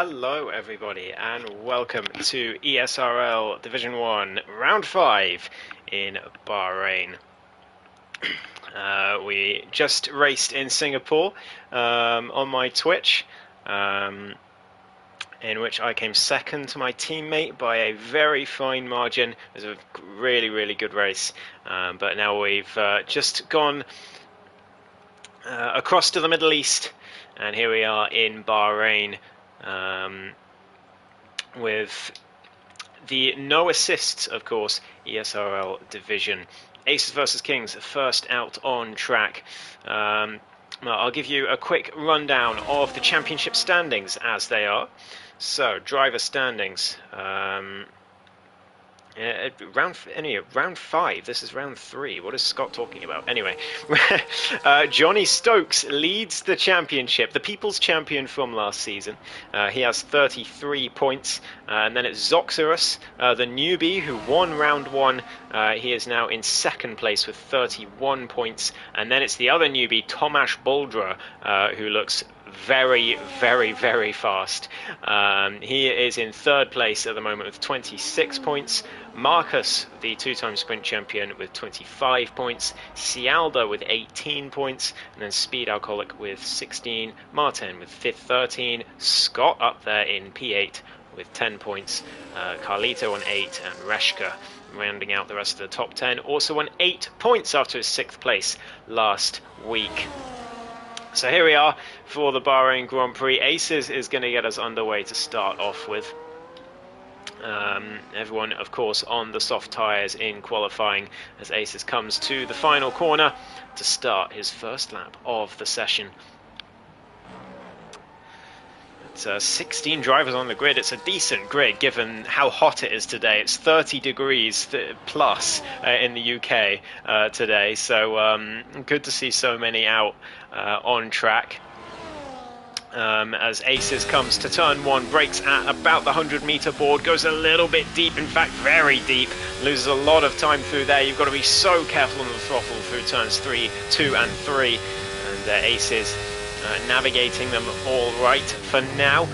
Hello everybody and welcome to ESRL Division 1 Round 5 in Bahrain. We just raced in Singapore on my Twitch, in which I came second to my teammate by a very fine margin. It was a really good race, but now we've just gone across to the Middle East, and here we are in Bahrain. With the no assists, of course, ESRL division. Aces versus Kings, first out on track. I'll give you a quick rundown of the championship standings as they are. So, driver standings. Round 5. This is round 3. What is Scott talking about? Anyway, Johnny Stokes leads the championship, the People's Champion from last season. He has 33 points, and then it's Zoxerus, the newbie who won round 1. He is now in second place with 31 points, and then it's the other newbie, Tomasz Boldra, who looks very fast. He is in third place at the moment with 26 points. Marcus, the two-time sprint champion, with 25 points. Cialda with 18 points, and then Speed Alcoholic with 16. Martin with 13. Scott up there in P8 with 10 points. Carlito on 8, and Reshka rounding out the rest of the top 10, also on 8 points after his 6th place last week. So here we are for the Bahrain Grand Prix. Aces is going to get us underway to start off with. Everyone, of course, on the soft tyres in qualifying as Aces comes to the final corner to start his first lap of the session. It's 16 drivers on the grid. It's a decent grid given how hot it is today. It's 30 degrees plus in the UK today, so good to see so many out on track. As Aces comes to turn 1, brakes at about the 100-meter board, goes a little bit deep, in fact very deep, loses a lot of time through there. You've got to be so careful on the throttle through turns 3, 2 and 3, and Aces navigating them all right for now.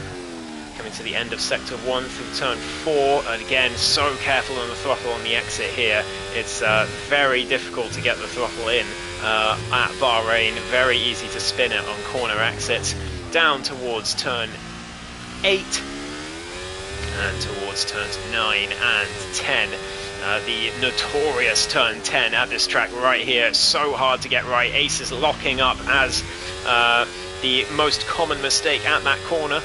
Coming to the end of sector 1 through turn 4, and again so careful on the throttle on the exit here. It's very difficult to get the throttle in at Bahrain, very easy to spin it on corner exits. Down towards turn 8 and towards turns 9 and 10. The notorious turn 10 at this track right here. So hard to get right. Aces locking up as the most common mistake at that corner.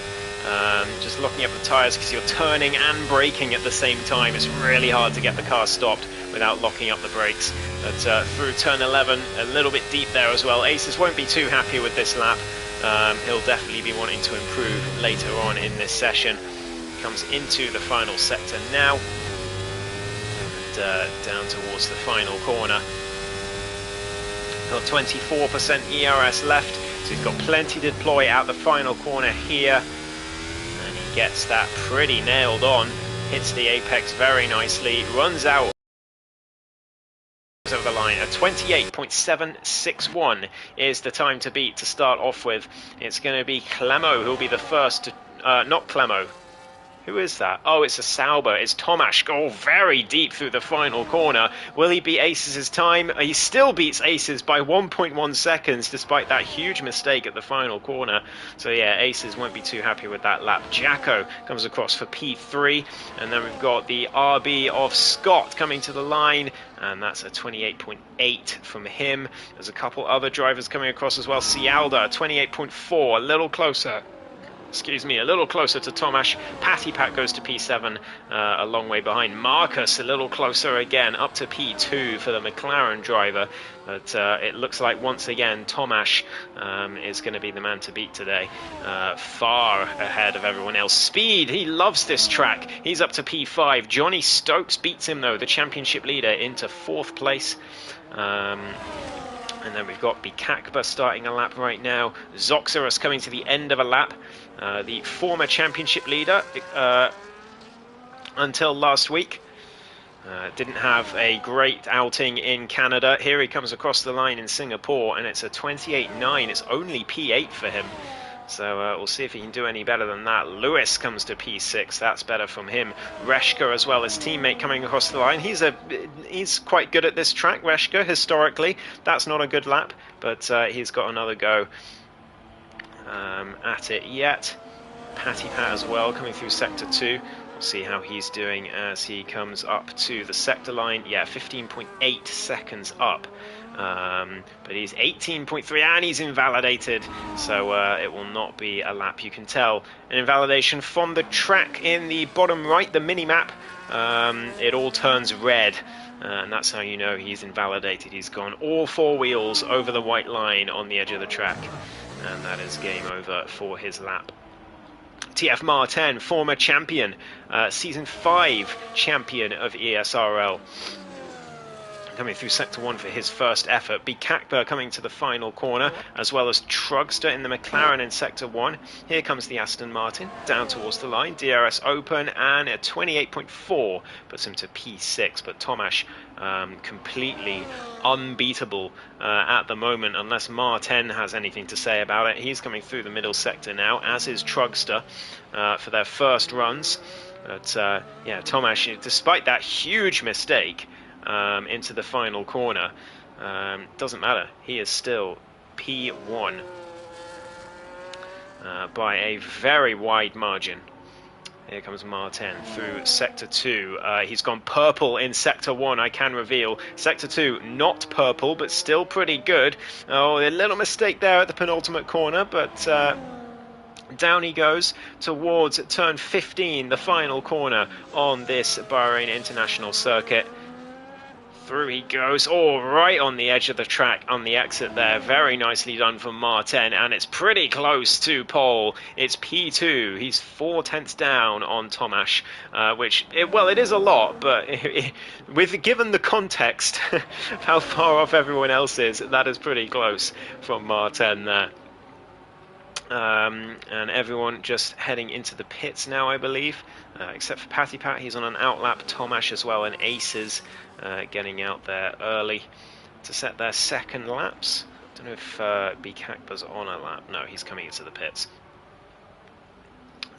Just locking up the tyres because you're turning and braking at the same time. It's really hard to get the car stopped without locking up the brakes. But through turn 11, a little bit deep there as well. Aces won't be too happy with this lap. He'll definitely be wanting to improve later on in this session. Comes into the final sector now, and down towards the final corner. Got 24% ERS left, so he's got plenty to deploy out the final corner here, and he gets that pretty nailed on. Hits the apex very nicely, runs out over the line. A 28.761 is the time to beat to start off with. It's going to be Clemo who'll be the first to not Clemo. Who is that? Oh, it's a Sauber. It's Tomasz. Oh, very deep through the final corner. Will he beat Aces' time? He still beats Aces by 1.1 seconds despite that huge mistake at the final corner. So yeah, Aces won't be too happy with that lap. Jacko comes across for P3, and then we've got the RB of Scott coming to the line, and that's a 28.8 from him. There's a couple other drivers coming across as well. Cialda, 28.4, a little closer. Excuse me, a little closer to Tomasz. Patty Pat goes to P7, a long way behind. Marcus a little closer again, up to P2 for the McLaren driver. But it looks like once again Tomasz is going to be the man to beat today. Far ahead of everyone else. Speed, he loves this track. He's up to P5. Johnny Stokes beats him though, the championship leader, into 4th place. And then we've got Bikakba starting a lap right now. Zoxerus coming to the end of a lap. The former championship leader until last week. Didn't have a great outing in Canada. Here he comes across the line in Singapore, and it's a 28.9. It's only P8 for him. So we'll see if he can do any better than that. Lewis comes to P6. That's better from him. Reshka as well, his teammate, coming across the line. He's quite good at this track, Reshka, historically. That's not a good lap, but he's got another go at it yet. Patty Pat as well, coming through Sector 2. We'll see how he's doing as he comes up to the sector line. Yeah, 15.8 seconds up. But he's 18.3 and he's invalidated, so it will not be a lap. You can tell an invalidation from the track in the bottom right, the mini-map. It all turns red, and that's how you know he's invalidated. He's gone all four wheels over the white line on the edge of the track, and that is game over for his lap. TF Martin, former champion, Season 5 champion of ESRL. Coming through Sector 1 for his first effort. Bikakba coming to the final corner, as well as Trugster in the McLaren in Sector 1. Here comes the Aston Martin, down towards the line. DRS open, and at 28.4 puts him to P6. But Tomasz completely unbeatable at the moment, unless Martin has anything to say about it. He's coming through the middle sector now, as is Trugster for their first runs. But yeah, Tomasz, despite that huge mistake, into the final corner, doesn't matter, he is still P1 by a very wide margin. Here comes Martin through Sector 2. He's gone purple in Sector 1, I can reveal. Sector 2, not purple, but still pretty good. Oh, a little mistake there at the penultimate corner, but down he goes towards turn 15, the final corner on this Bahrain International Circuit. Through he goes, right on the edge of the track on the exit there. Very nicely done from Martin, and it's pretty close to pole. It's P2. He's 4/10 down on Tomasz, which, it is a lot, but given the context of how far off everyone else is, that is pretty close from Martin there. And everyone just heading into the pits now, I believe, except for Patty Pat. He's on an outlap. Tomasz as well, and Aces getting out there early to set their second laps. Don't know if Bikakba's on a lap. No, he's coming into the pits.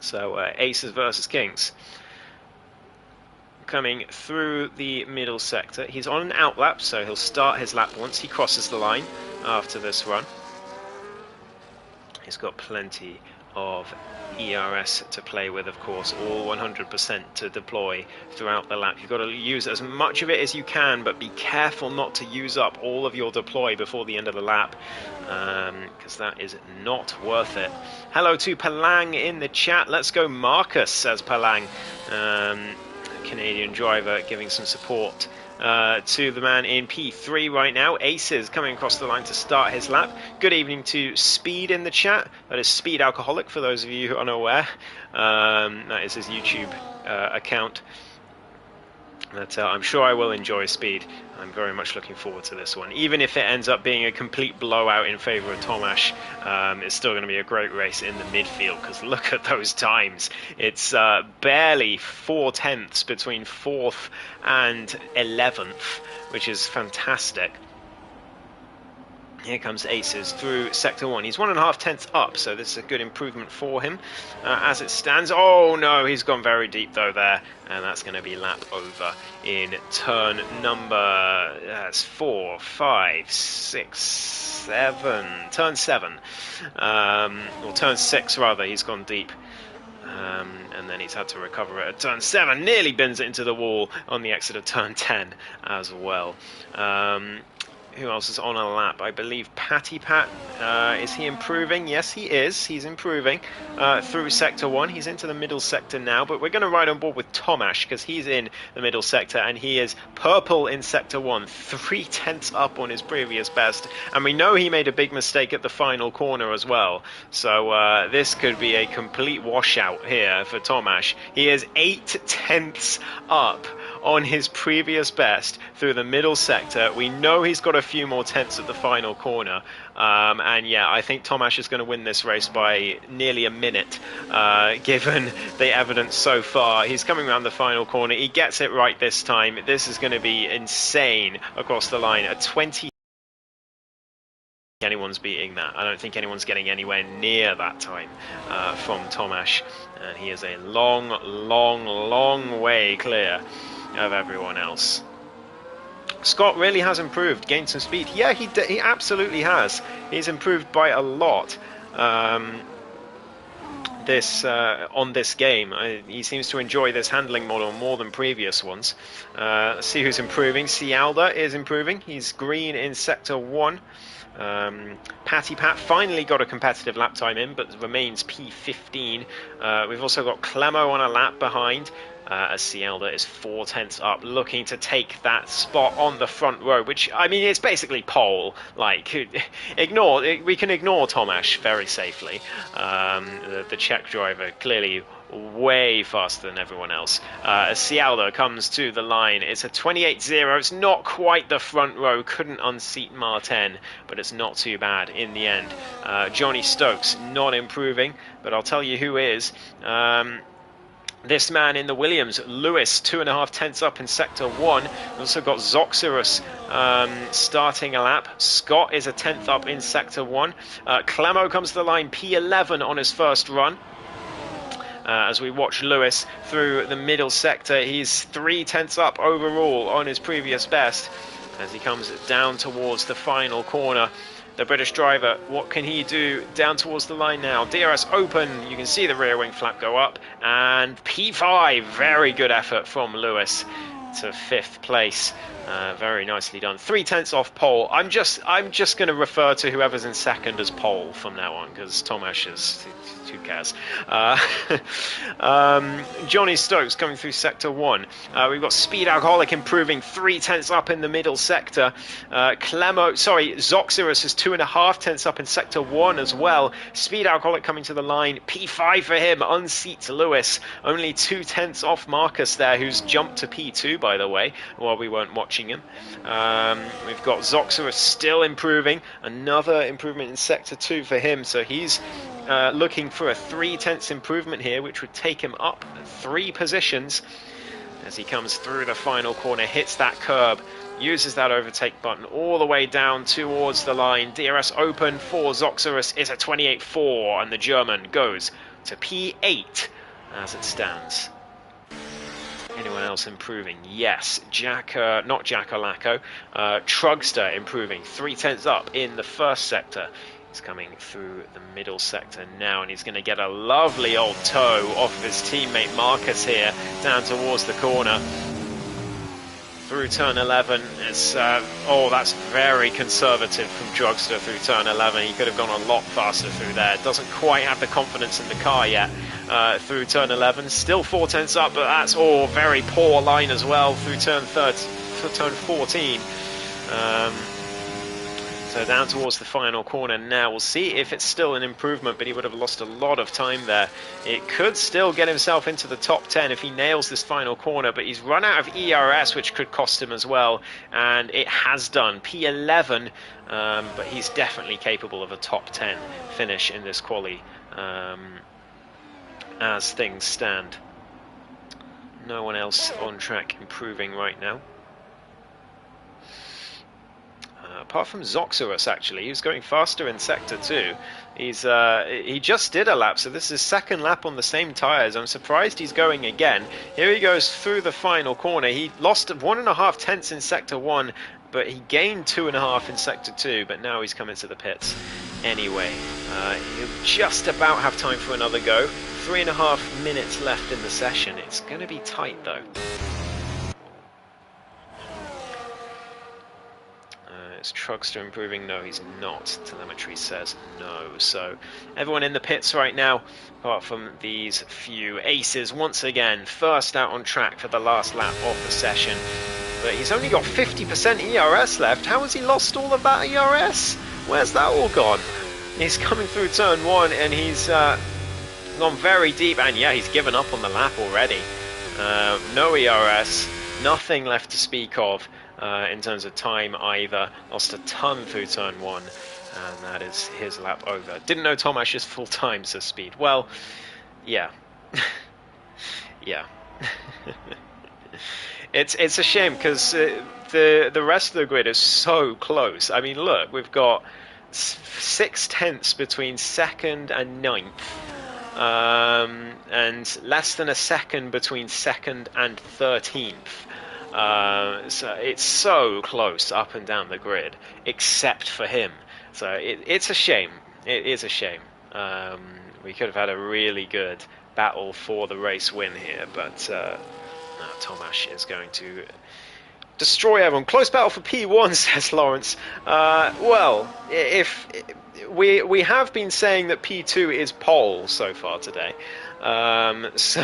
So Aces versus Kings. Coming through the middle sector. He's on an outlap, so he'll start his lap once he crosses the line after this run. He's got plenty of ERS to play with, of course, all 100% to deploy throughout the lap. You've got to use as much of it as you can, but be careful not to use up all of your deploy before the end of the lap, because that is not worth it. Hello to Palang in the chat. Let's go Marcus, says Palang. Canadian driver giving some support to the man in P3 right now. Aces coming across the line to start his lap. Good evening to Speed in the chat. That is Speed Alcoholic, for those of you who are unaware. That is his YouTube account. But I'm sure I will enjoy Speed. I'm very much looking forward to this one. Even if it ends up being a complete blowout in favour of Tomasz, it's still going to be a great race in the midfield, because look at those times. It's barely 4/10 between 4th and 11th, which is fantastic. Here comes Aces through Sector 1. He's 1.5 tenths up, so this is a good improvement for him as it stands. Oh no, he's gone very deep though there, and that's going to be lap over in turn number 4, 5, 6, 7. Turn 7. Or turn 6 rather, he's gone deep. And then he's had to recover it at turn 7. Nearly bends it into the wall on the exit of turn 10 as well. Who else is on a lap? I believe Patty Pat. Is he improving? Yes, he is. He's improving through Sector 1. He's into the middle sector now, but we're going to ride on board with Tomasz, because he's in the middle sector, and he is purple in Sector 1, 3/10 up on his previous best. And we know he made a big mistake at the final corner as well. So this could be a complete washout here for Tomasz. He is 8/10 up on his previous best through the middle sector. We know he's got a few more tenths at the final corner, and yeah, I think Tomasz is going to win this race by nearly a minute, given the evidence so far. He's coming around the final corner. He gets it right this time. This is going to be insane across the line. A 20 anyone anyone's beating that. I don't think anyone's getting anywhere near that time from Tomasz, and he is a long, long, long way clear of everyone else. Scott really has improved, gained some speed. Yeah, he absolutely has. He's improved by a lot. On this game, he seems to enjoy this handling model more than previous ones. Let's see who's improving. Cialda is improving. He's green in sector 1. Patty Pat finally got a competitive lap time in, but remains P15. We've also got Clemo on a lap behind, as Cialda is 4 tenths up, looking to take that spot on the front row, which, I mean, it's basically pole. Like, we can ignore Tomasz very safely. The Czech driver clearly way faster than everyone else. As Cialda comes to the line, it's a 28-0. It's not quite the front row, couldn't unseat Martin, but it's not too bad in the end. Johnny Stokes not improving, but I'll tell you who is. This man in the Williams, Lewis, 2.5 tenths up in sector 1. We've also got Zoxerus starting a lap. Scott is a 10th up in sector 1. Clemo comes to the line, P11 on his first run. As we watch Lewis through the middle sector, he's 3 tenths up overall on his previous best as he comes down towards the final corner. The British driver, what can he do down towards the line now? DRS open, you can see the rear wing flap go up, and P5, very good effort from Lewis to 5th place. Very nicely done. 3 tenths off pole. I'm just going to refer to whoever's in second as pole from now on, because Tomasz is, who cares? Johnny Stokes coming through sector 1. We've got Speed Alcoholic improving 3 tenths up in the middle sector. Zoxerus is 2.5 tenths up in sector 1 as well. Speed Alcoholic coming to the line. P5 for him, unseats Lewis. Only 2 tenths off Marcus there, who's jumped to P2, by the way, while we weren't watching him. We've got Zoxerus still improving. Another improvement in sector 2 for him, so he's looking for a 3 tenths improvement here, which would take him up 3 positions as he comes through the final corner, hits that curb, uses that overtake button all the way down towards the line. DRS open for Zoxerus is a 28.4, and the German goes to P8 as it stands. Anyone else improving? Yes, not Jackalacco. Trugster improving 3 tenths up in the first sector. He's coming through the middle sector now, and he's going to get a lovely old toe off of his teammate Marcus here, down towards the corner. Through turn 11, it's, that's very conservative from Trugster through turn 11. He could have gone a lot faster through there. Doesn't quite have the confidence in the car yet. Through turn 11, still 4 tenths up, but that's all very poor line as well through turn 14. So down towards the final corner now. We'll see if it's still an improvement, but he would have lost a lot of time there. It could still get himself into the top 10 if he nails this final corner, but he's run out of ERS, which could cost him as well, and it has done. P11, but he's definitely capable of a top 10 finish in this quali as things stand. No one else on track improving right now. Apart from Zoxerus, actually, he was going faster in sector 2. He just did a lap, so this is his second lap on the same tyres. I'm surprised he's going again. Here he goes through the final corner. He lost 1.5 tenths in sector 1, but he gained 2.5 in sector 2, but now he's come into the pits anyway. He'll just about have time for another go. 3.5 minutes left in the session. It's going to be tight, though. Is Trugster improving? No, he's not. Telemetry says no. So everyone in the pits right now, apart from these few aces, once again, first out on track for the last lap of the session. But he's only got 50% ERS left. How has he lost all of that ERS? Where's that all gone? He's coming through turn 1 and he's gone very deep. And yeah, he's given up on the lap already. No ERS, nothing left to speak of. In terms of time either. Lost a ton through turn 1, and that is his lap over. Didn't know Tomasz is full time, so speed. Well, yeah. Yeah. It's a shame because the rest of the grid is so close. I mean, look, we've got 6/10 between second and ninth, and less than a second between second and 13th. So it's so close up and down the grid, except for him. So it's a shame. It is a shame. We could have had a really good battle for the race win here, but no, Tomasz is going to destroy everyone. Close battle for P1, says Lawrence. Well, if we have been saying that P2 is pole so far today. So,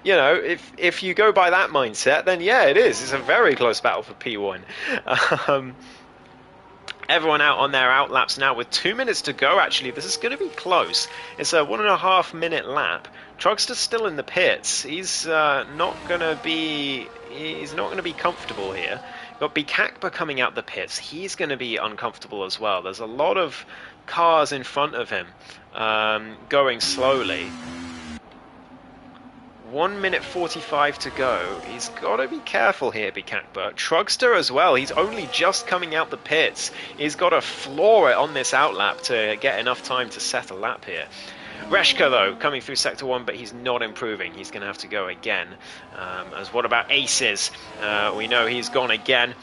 you know, if you go by that mindset, then yeah, it is. It's a very close battle for P1. Everyone out on their outlaps now with 2 minutes to go. Actually, this is going to be close. It's a 1.5 minute lap. Trugster's still in the pits. He's not going to be comfortable here. Got Bikakba coming out the pits. He's going to be uncomfortable as well. There's a lot of cars in front of him going slowly. 1 minute 45 to go. He's got to be careful here, Bikakba. Trugster as well. He's only just coming out the pits. He's got to floor it on this outlap to get enough time to set a lap here. Reshka, though, coming through Sector 1, but he's not improving. He's going to have to go again. As what about Aces? We know he's gone again.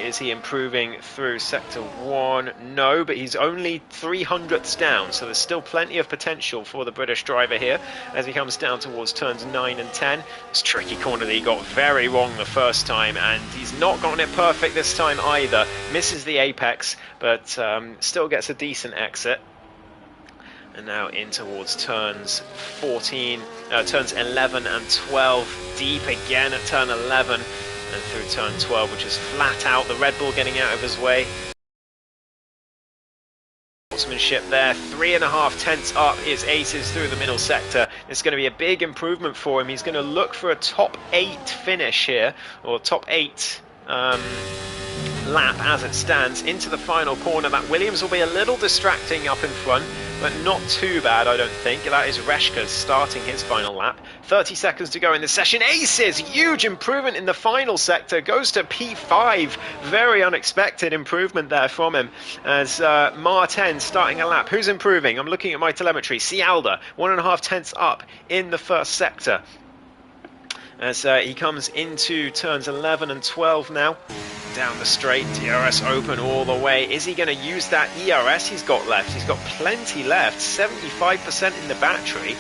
Is he improving through Sector 1? No, but he's only 300ths down, so there's still plenty of potential for the British driver here as he comes down towards turns 9 and 10. It's a tricky corner that he got very wrong the first time, and he's not gotten it perfect this time either. Misses the apex, but still gets a decent exit. And now in towards turns 14, turns 11 and 12, deep again at turn 11. And through turn 12, which is flat out, the Red Bull getting out of his way. Sportsmanship there, 3.5 tenths up is Aces through the middle sector. It's going to be a big improvement for him. He's going to look for a top 8 finish here, or top 8 lap as it stands into the final corner. That Williams will be a little distracting up in front, but not too bad, I don't think. That is Reshka starting his final lap. 30 seconds to go in the session. Aces, huge improvement in the final sector, goes to P5. Very unexpected improvement there from him as Martin starting a lap. Who's improving? I'm looking at my telemetry. Cialda, 1.5 tenths up in the first sector as he comes into turns 11 and 12 now. Down the straight, DRS open all the way. Is he going to use that ERS he's got left? He's got plenty left, 75% in the battery.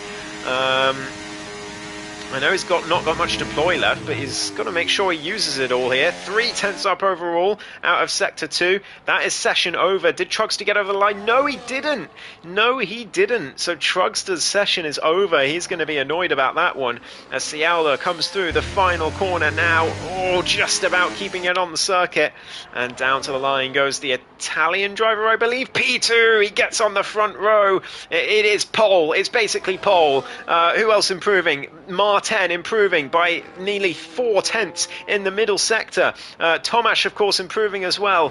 I know he's not got much deploy left, but he's got to make sure he uses it all here. 3 tenths up overall out of Sector 2. That is session over. Did Trugster get over the line? No, he didn't. No, he didn't. So Trugster's session is over. He's going to be annoyed about that one as Cialda comes through the final corner now. Oh, just about keeping it on the circuit. And down to the line goes the Italian driver, I believe. P2, he gets on the front row. It is pole. It's basically pole. Who else improving? Martin improving by nearly 4 tenths in the middle sector. Tomasz, of course, improving as well.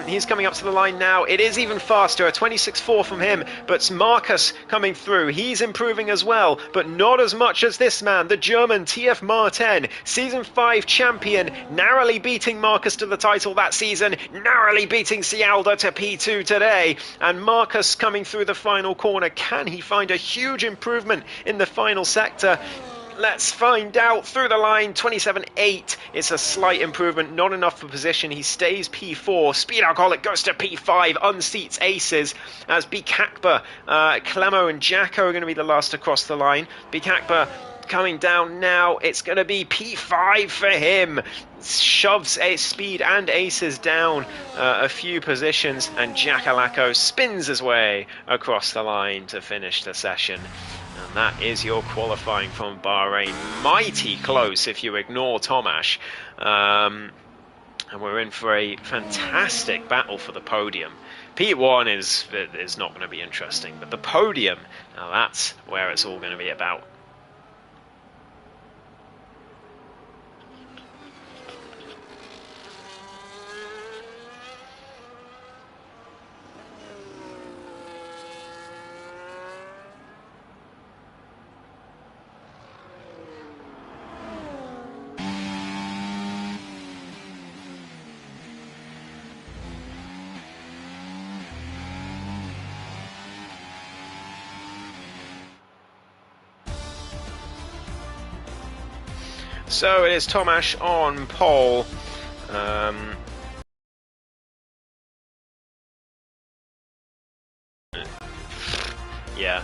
He's coming up to the line now. It is even faster, a 26.4 from him, but Marcus coming through. He's improving as well, but not as much as this man, the German TF Martin, Season 5 champion, narrowly beating Marcus to the title that season, narrowly beating Cialda to P2 today, and Marcus coming through the final corner. Can he find a huge improvement in the final sector? Let's find out. Through the line, 27.8. It's a slight improvement, not enough for position. He stays P4. Speed Alcoholic goes to P5, unseats Aces as Bikakba, Clemo and Jacko are going to be the last to cross the line. Bikakba coming down now. It's going to be P5 for him. Shoves Speed and Aces down a few positions, and Jackalacko spins his way across the line to finish the session. And that is your qualifying from Bahrain. Mighty close if you ignore Tomasz. And we're in for a fantastic battle for the podium. P1 is not going to be interesting, but the podium, now that's where it's all going to be about. So it is Tomasz on pole. Yeah.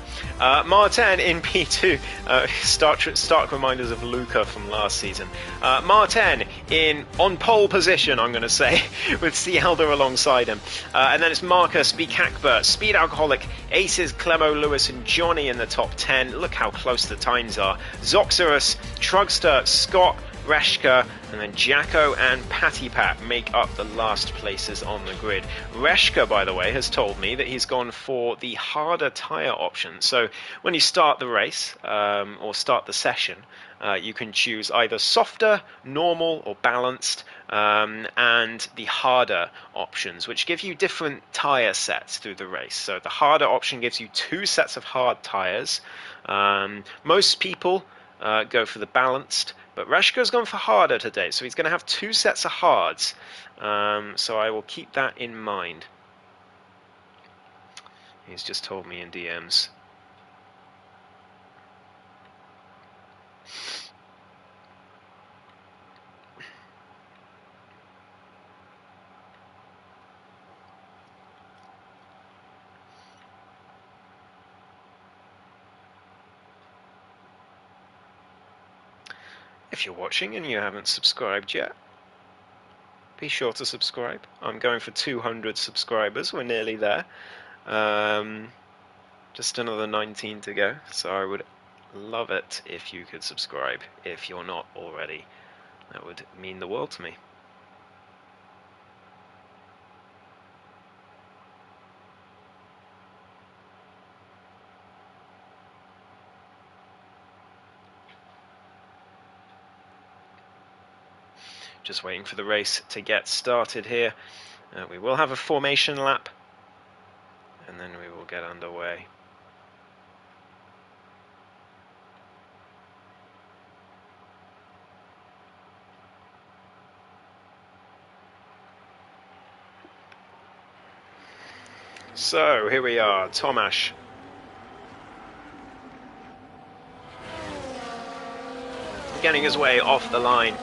Martin in P2. Stark reminders of Luca from last season. Martin on pole position, I'm going to say, with Cialda alongside him. And then it's Marcus, Bikakbert, Speed Alcoholic, Aces, Clemo, Lewis, and Johnny in the top 10. Look how close the times are. Zoxerus, Trugster, Scott, Reshka, and then Jacko and Patty Pat make up the last places on the grid. Reshka, by the way, has told me that he's gone for the harder tyre option. So when you start the race or start the session, you can choose either softer, normal, or balanced, and the harder options, which give you different tyre sets through the race. So the harder option gives you 2 sets of hard tyres. Most people go for the balanced, but Reshka's gone for harder today, so he's going to have 2 sets of hards. So I will keep that in mind. He's just told me in DMs. If you're watching and you haven't subscribed yet, be sure to subscribe. I'm going for 200 subscribers. We're nearly there. Just another 19 to go. So I would love it if you could subscribe if you're not already. That would mean the world to me. Just waiting for the race to get started here. We will have a formation lap, and then we will get underway. So here we are, Tomasz. Getting his way off the line,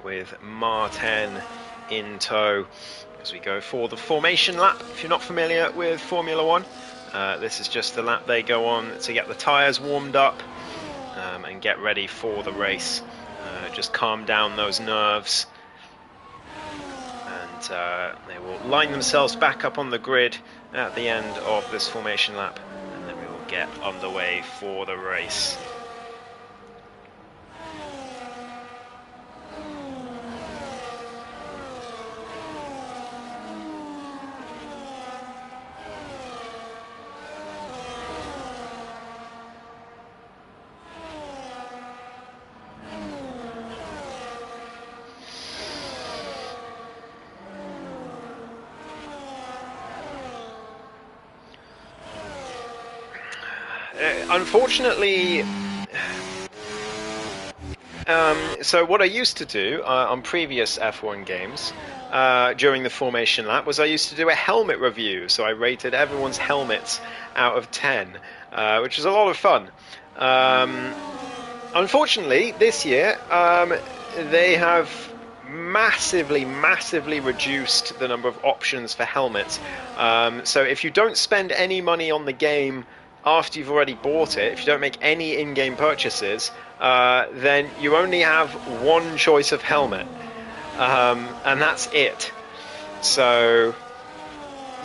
with Martin in tow as we go for the formation lap. If you're not familiar with Formula One, this is just the lap they go on to get the tyres warmed up and get ready for the race. Just calm down those nerves, and they will line themselves back up on the grid at the end of this formation lap, and then we will get underway for the race. Unfortunately, so what I used to do on previous F1 games during the formation lap was I used to do a helmet review. So I rated everyone's helmets out of 10, which was a lot of fun. Unfortunately, this year they have massively reduced the number of options for helmets. So if you don't spend any money on the game after you've already bought it, if you don't make any in-game purchases, then you only have one choice of helmet, and that's it. So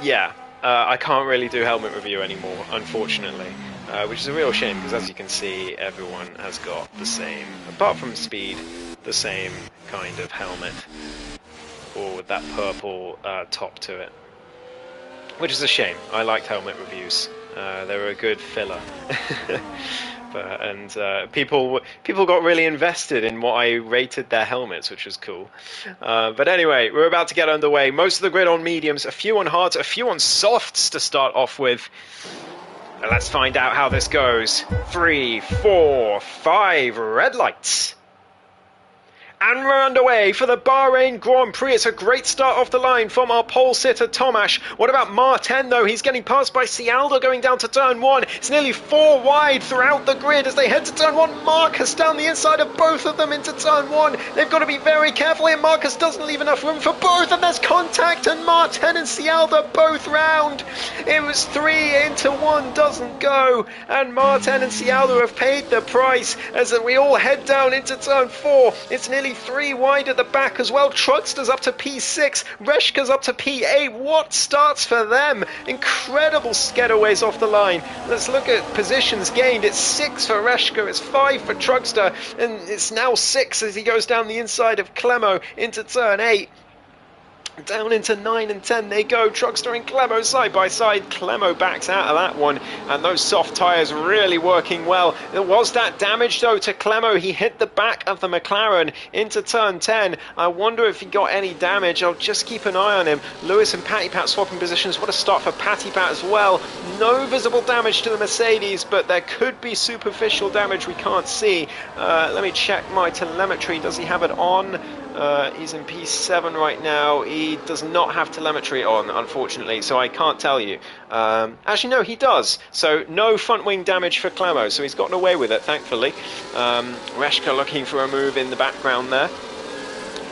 yeah, I can't really do helmet review anymore, unfortunately, which is a real shame, because as you can see, everyone has got the same, apart from Speed, the same kind of helmet, or with that purple top to it, which is a shame. I liked helmet reviews. They were a good filler. People got really invested in what I rated their helmets, which was cool. But anyway, we're about to get underway. Most of the grid on mediums, a few on hards, a few on softs to start off with. And let's find out how this goes. 3, 4, 5 red lights. And we're underway for the Bahrain Grand Prix. It's a great start off the line from our pole sitter, Tomasz. What about Martin, though? He's getting passed by Cialdo going down to turn one. It's nearly 4 wide throughout the grid as they head to turn one. Marcus down the inside of both of them into turn one. They've got to be very careful here. Marcus doesn't leave enough room for both, and there's contact, and Martin and Cialdo both round. It was 3 into 1, doesn't go, and Martin and Cialdo have paid the price as we all head down into turn 4. It's nearly 3 wide at the back as well. Truckster's up to P6, Reshka's up to P8. What starts for them? Incredible getaways off the line. Let's look at positions gained. It's 6 for Reshka, it's 5 for Truckster, and it's now 6 as he goes down the inside of Clemo into turn 8. Down into 9 and 10 they go. Truckster and Clemo side by side. Clemo backs out of that one, and those soft tyres really working well. There was that damage though to Clemo. He hit the back of the McLaren into turn 10. I wonder if he got any damage. I'll just keep an eye on him. Lewis and Patty Pat swapping positions. What a start for Patty Pat as well. No visible damage to the Mercedes, but there could be superficial damage we can't see. Let me check my telemetry. Does he have it on? He's in P7 right now. He does not have telemetry on, unfortunately, so I can't tell you. Actually, no, he does. So no front wing damage for Clemo, so he's gotten away with it, thankfully. Reshka looking for a move in the background there.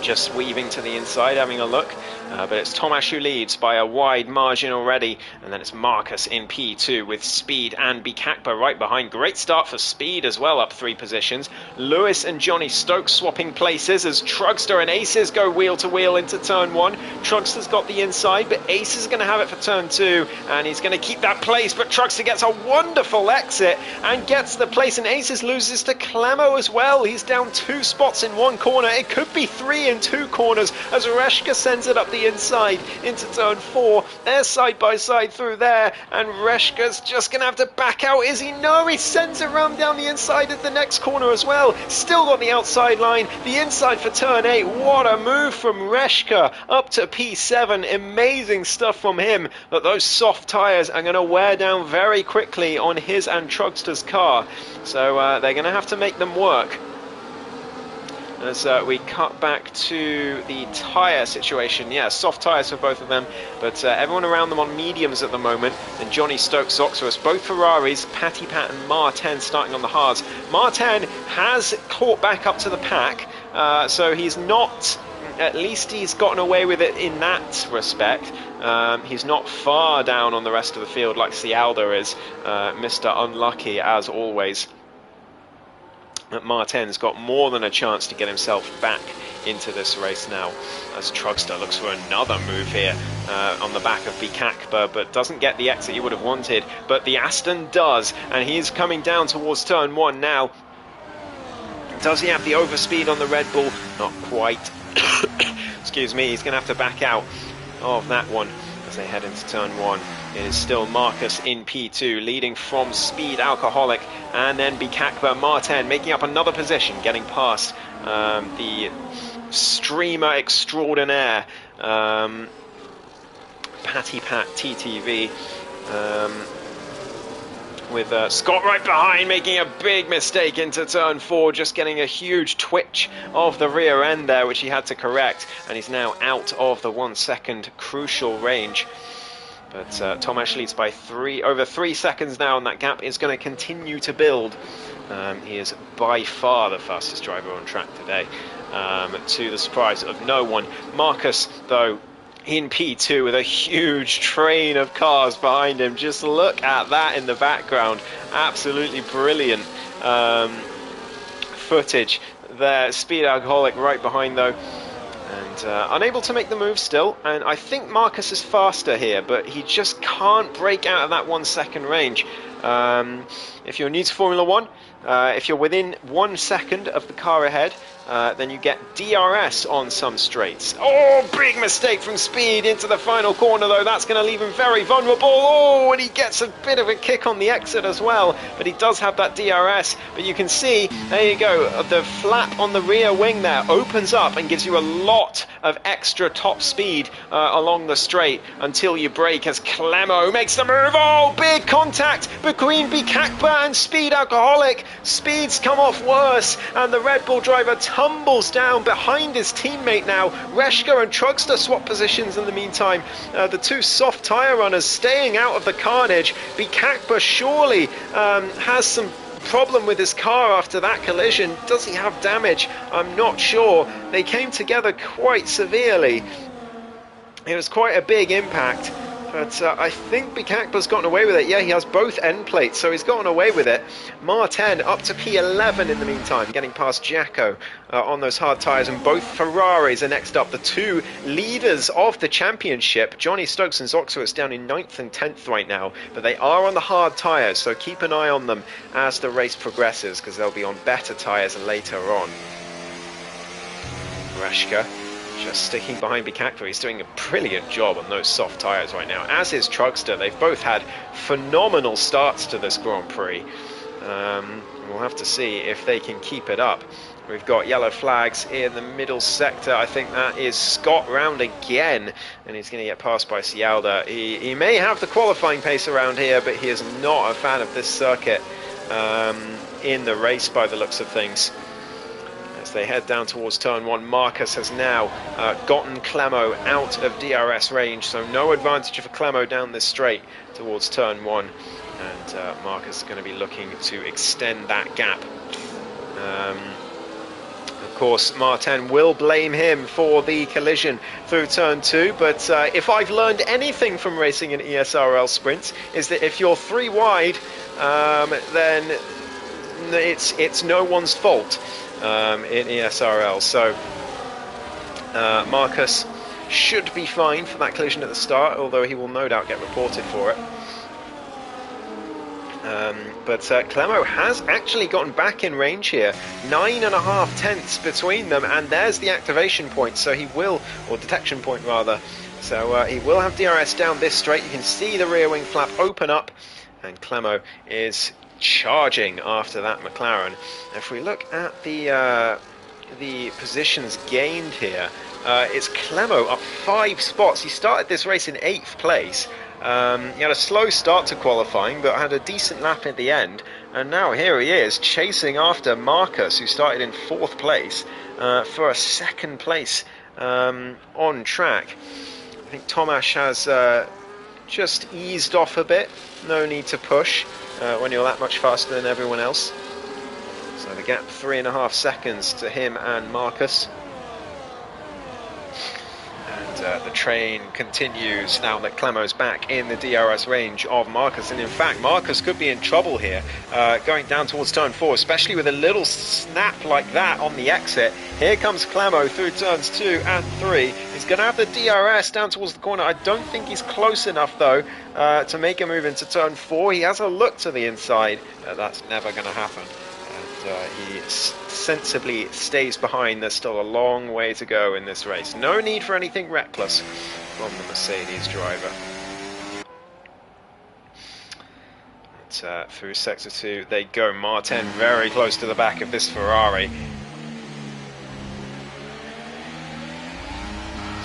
Just weaving to the inside, having a look. But it's Tomasz who leads by a wide margin already, and then it's Marcus in P2 with Speed and Bikakba right behind. Great start for Speed as well, up 3 positions. Lewis and Johnny Stokes swapping places as Trugster and Aces go wheel to wheel into turn 1. Trugster's got the inside, but Ace is going to have it for turn 2, and he's going to keep that place, but Trugster gets a wonderful exit and gets the place, and Aces loses to Clemo as well. He's down 2 spots in 1 corner. It could be 3 in 2 corners as Reshka sends it up the inside into turn 4. They're side by side through there, and Reshka's just gonna have to back out. Is he? No, he sends it around down the inside of the next corner as well. Still got the outside line, the inside for turn 8. What a move from Reshka up to P7. Amazing stuff from him, but those soft tyres are going to wear down very quickly on his and Trugster's car, so they're going to have to make them work. As we cut back to the tyre situation. Yeah, soft tyres for both of them, but everyone around them on mediums at the moment. And Johnny Stokes, Oxorus, both Ferraris, Patty Pat and Martin starting on the hards. Martin has caught back up to the pack, so he's not, at least he's gotten away with it in that respect. He's not far down on the rest of the field like Cialdo is, Mr. Unlucky as always. Martin's got more than a chance to get himself back into this race now, as Trugster looks for another move here on the back of Bikakba, but doesn't get the exit he would have wanted, but the Aston does, and he's coming down towards turn 1 now. Does he have the overspeed on the Red Bull? Not quite. Excuse me, he's going to have to back out of that one as they head into turn 1. It is still Marcus in P2, leading from Speed Alcoholic, and then Bikakba Martin making up another position, getting past the streamer extraordinaire, Patty Pat TTV, with Scott right behind, making a big mistake into turn 4, just getting a huge twitch of the rear end there, which he had to correct, and he's now out of the 1 second crucial range. But Tomasz leads by over 3 seconds now, and that gap is going to continue to build. He is by far the fastest driver on track today, to the surprise of no one. Marcus, though, in P2 with a huge train of cars behind him. Just look at that in the background. Absolutely brilliant footage there. Speed Alcoholic right behind, though. And unable to make the move still, and I think Marcus is faster here, but he just can't break out of that 1 second range. If you're new to Formula 1, if you're within 1 second of the car ahead, then you get DRS on some straights. Oh, big mistake from Speed into the final corner, though. That's going to leave him very vulnerable. Oh, and he gets a bit of a kick on the exit as well, but he does have that DRS. But you can see, there you go, the flap on the rear wing there opens up and gives you a lot of extra top speed along the straight until you brake as Clemo makes the move. Oh, big contact between Bikakba man, speed alcoholic. Speed's come off worse, and the Red Bull driver tumbles down behind his teammate now. Reshka and Trugster swap positions in the meantime. The two soft tyre runners staying out of the carnage. Bikakba surely has some problem with his car after that collision. Does he have damage? I'm not sure. They came together quite severely. It was quite a big impact, but I think Bikakba's gotten away with it. Yeah, he has both end plates, so he's gotten away with it. Martin up to P11 in the meantime, getting past Jacko on those hard tyres, and both Ferraris are next up. The two leaders of the championship, Johnny Stokes and Zoxowitz, down in 9th and 10th right now, but they are on the hard tyres, so keep an eye on them as the race progresses, because they'll be on better tyres later on. Reshka just sticking behind Bikakba. He's doing a brilliant job on those soft tyres right now, as is Trugster. They've both had phenomenal starts to this Grand Prix. We'll have to see if they can keep it up. We've got yellow flags in the middle sector. I think that is Scott round again, and he's going to get passed by Cialda. He may have the qualifying pace around here, but he is not a fan of this circuit in the race by the looks of things. As they head down towards turn 1, Marcus has now gotten Clemo out of DRS range, so no advantage for Clemo down this straight towards turn 1, and Marcus is going to be looking to extend that gap. Of course, Martin will blame him for the collision through turn 2, but if I've learned anything from racing in ESRL sprints, is that if you're 3 wide, then it's no one's fault in ESRL. So Marcus should be fine for that collision at the start, although he will no doubt get reported for it. But Clemo has actually gotten back in range here, 9.5 tenths between them, and there's the activation point, so he will, or detection point rather, so he will have DRS down this straight. You can see the rear wing flap open up, and Clemo is charging after that McLaren. If we look at the positions gained here, it's Clemo up 5 spots. He started this race in 8th place. He had a slow start to qualifying, but had a decent lap at the end, and now here he is chasing after Marcus, who started in 4th place, for a 2nd place on track. I think Tomasz has just eased off a bit. No need to push when you're that much faster than everyone else. So the gap 3.5 seconds to him and Marcus. And the train continues now that Clemo's back in the DRS range of Marcus, and in fact Marcus could be in trouble here going down towards turn 4, especially with a little snap like that on the exit. Here comes Clemo through turns 2 and 3. He's going to have the DRS down towards the corner. I don't think he's close enough though to make a move into turn 4. He has a look to the inside. That's never going to happen. He sensibly stays behind. There's still a long way to go in this race. No need for anything reckless from the Mercedes driver. But, through sector 2 they go. Martin very close to the back of this Ferrari. He's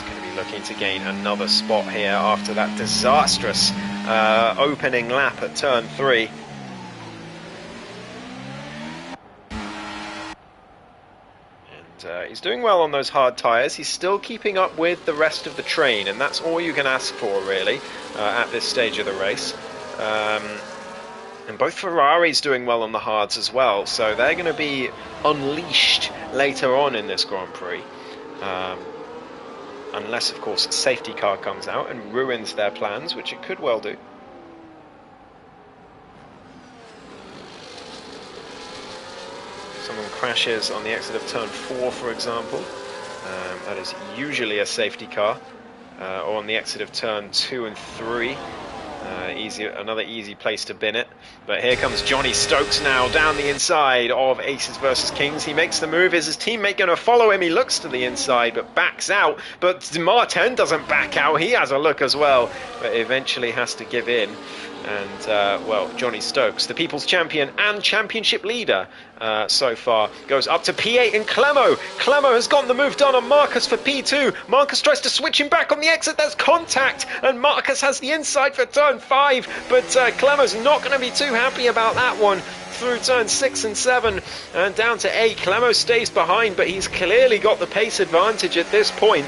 going to be looking to gain another spot here after that disastrous opening lap at turn 3. He's doing well on those hard tyres. He's still keeping up with the rest of the train, and that's all you can ask for really at this stage of the race. And both Ferraris doing well on the hards as well, so they're going to be unleashed later on in this Grand Prix, unless of course a safety car comes out and ruins their plans, which it could well do. Someone crashes on the exit of turn 4, for example. That is usually a safety car. Or on the exit of turn 2 and 3. Another easy place to bin it. But here comes Johnny Stokes now down the inside of Aces versus Kings. He makes the move. Is his teammate going to follow him? He looks to the inside but backs out. But Martin doesn't back out. He has a look as well, but eventually has to give in. And, well, Johnny Stokes, the People's Champion and Championship leader so far, goes up to P8 and Clemo. Clemo has gotten the move done on Marcus for P2. Marcus tries to switch him back on the exit. There's contact, and Marcus has the inside for turn 5, but Clemo's not going to be too happy about that one. Through turn 6 and 7 and down to 8. Clemo stays behind, but he's clearly got the pace advantage at this point.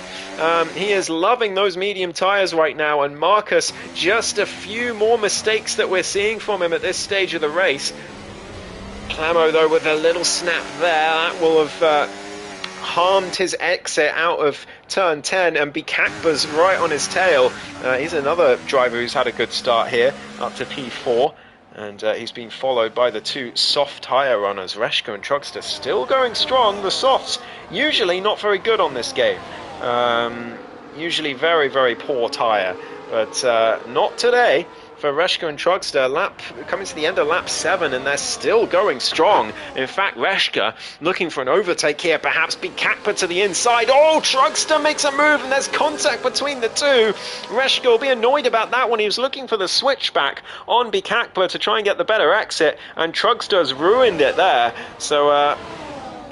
He is loving those medium tyres right now, and Marcus, just a few more mistakes that we're seeing from him at this stage of the race. Clemo, though, with a little snap there, that will have harmed his exit out of turn 10, and Bikakba's right on his tail. He's another driver who's had a good start here, up to P4. And he's been followed by the two soft tyre runners, Reshka and Truckster, still going strong. The softs, usually not very good on this game. Usually very, very poor tyre. But not today for Reshka and Truckster. Coming to the end of lap 7, and they're still going strong. In fact, Reshka looking for an overtake here, perhaps Bikakba to the inside. Oh, Truckster makes a move, and there's contact between the two. Reshka will be annoyed about that one. He was looking for the switchback on Bikakba to try and get the better exit, and Truckster's ruined it there. So,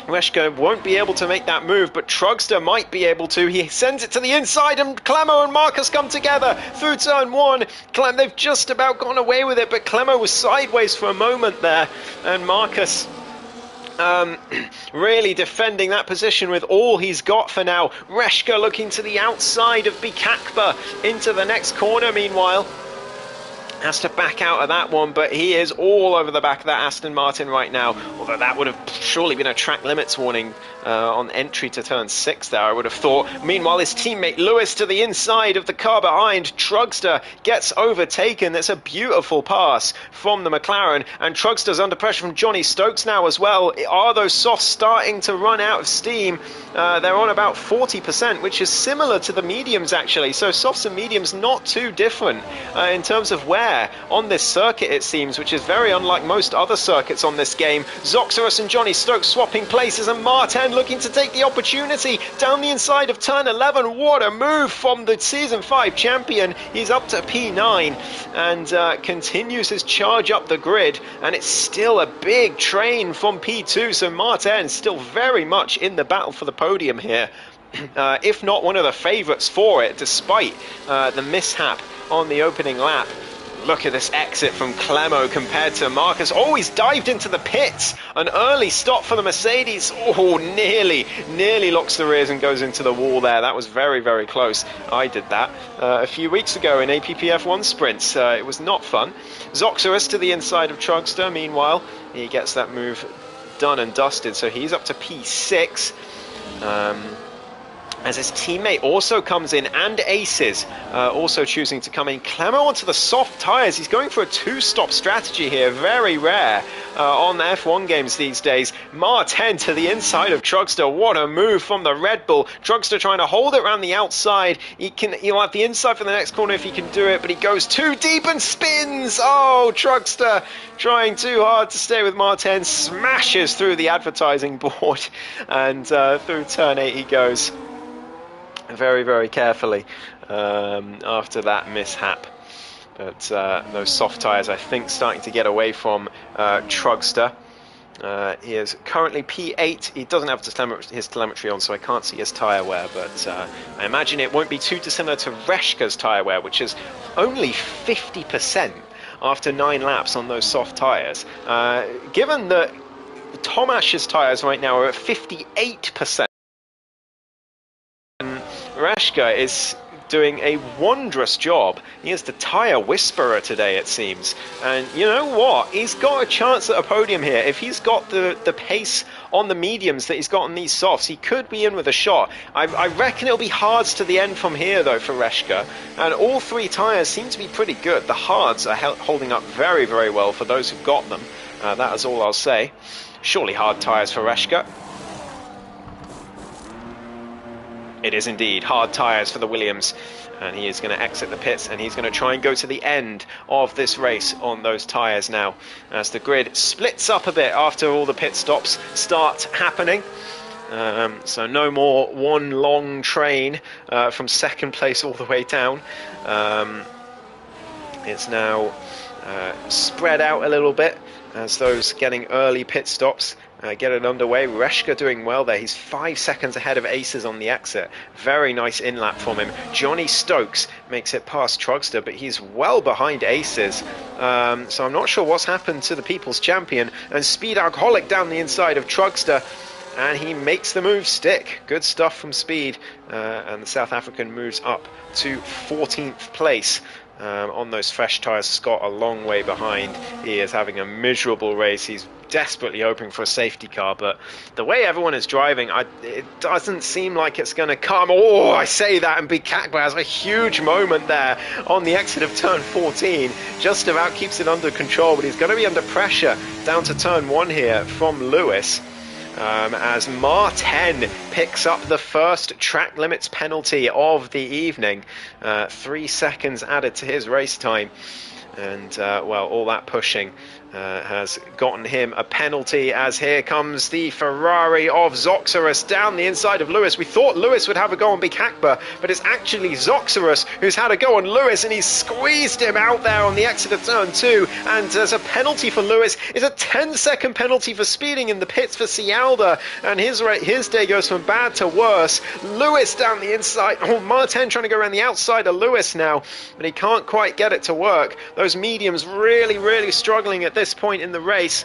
Reshka won't be able to make that move, but Truckster might be able to. He sends it to the inside, and Clemo and Marcus come together through turn 1. They've just about gone away with it, but Clemo was sideways for a moment there, and Marcus really defending that position with all he's got for now. Reshka looking to the outside of Bikakba into the next corner, meanwhile. Has to back out of that one, but he is all over the back of that Aston Martin right now, although that would have surely been a track limits warning on entry to turn 6 there, I would have thought. Meanwhile, his teammate Lewis to the inside of the car behind. Truckster gets overtaken. That's a beautiful pass from the McLaren, and Truckster's under pressure from Johnny Stokes now as well. Are those softs starting to run out of steam? They're on about 40%, which is similar to the mediums actually, so softs and mediums not too different in terms of where on this circuit it seems, which is very unlike most other circuits on this game. Zoxerus and Johnny Stokes swapping places, and Martin looking to take the opportunity down the inside of turn 11. What a move from the Season 5 champion. He's up to P9 and continues his charge up the grid, and it's still a big train from P2, so Martin still very much in the battle for the podium here. If not one of the favourites for it, despite the mishap on the opening lap. Look at this exit from Clemo compared to Marcus. Oh, he's dived into the pits. An early stop for the Mercedes. Oh, nearly locks the rears and goes into the wall there. That was very, very close. I did that a few weeks ago in APPF1 sprints. It was not fun. Zoxerus to the inside of Truckster. Meanwhile, he gets that move done and dusted. So he's up to P6. As his teammate also comes in, and Aces also choosing to come in. Clemo onto the soft tyres. He's going for a two-stop strategy here. Very rare on the F1 games these days. Martin to the inside of Truckster. What a move from the Red Bull. Truckster trying to hold it around the outside. He'll have the inside for the next corner if he can do it, but he goes too deep and spins. Oh, Truckster trying too hard to stay with Martin. Smashes through the advertising board, and through turn 8 he goes. Very, very carefully after that mishap. But those soft tyres, I think, starting to get away from Truckster. He is currently P8. He doesn't have his telemetry on, so I can't see his tyre wear, but I imagine it won't be too dissimilar to Reshka's tyre wear, which is only 50% after 9 laps on those soft tyres. Given that Tomash's tyres right now are at 58%, Reshka is doing a wondrous job. He is the tyre whisperer today, it seems. And you know what? He's got a chance at a podium here. If he's got the pace on the mediums that he's got on these softs, he could be in with a shot. I reckon it'll be hards to the end from here, though, for Reshka. And all 3 tyres seem to be pretty good. The hards are holding up very, very well for those who've got them. That is all I'll say. Surely hard tyres for Reshka. It is indeed hard tyres for the Williams, and he is going to exit the pits, and he's going to try and go to the end of this race on those tyres now, as the grid splits up a bit after all the pit stops start happening. So no more one long train from second place all the way down. It's now spread out a little bit as those getting early pit stops get it underway. Reshka doing well there. He's 5 seconds ahead of Aces on the exit. Very nice in-lap from him. Johnny Stokes makes it past Trugster, but he's well behind Aces. So I'm not sure what's happened to the People's Champion. And Speed Alcoholic down the inside of Trugster. And he makes the move stick. Good stuff from Speed. And the South African moves up to 14th place. On those fresh tyres. Scott a long way behind. He is having a miserable race. He's desperately hoping for a safety car, but the way everyone is driving, it doesn't seem like it's going to come. Oh, I say that, and Bikakba has a huge moment there on the exit of turn 14. Just about keeps it under control, but he's going to be under pressure down to turn 1 here from Lewis. As Martin picks up the first track limits penalty of the evening. 3 seconds added to his race time. And, well, all that pushing has gotten him a penalty, as here comes the Ferrari of Zoxerus down the inside of Lewis. We thought Lewis would have a go on Bikakba, but it's actually Zoxerus who's had a go on Lewis, and he's squeezed him out there on the exit of turn 2. And there's a penalty for Lewis. It's a 10-second penalty for speeding in the pits for Cialda, and his day goes from bad to worse. Lewis down the inside. Oh, Martin trying to go around the outside of Lewis now, but he can't quite get it to work. Those mediums really struggling at this point in the race,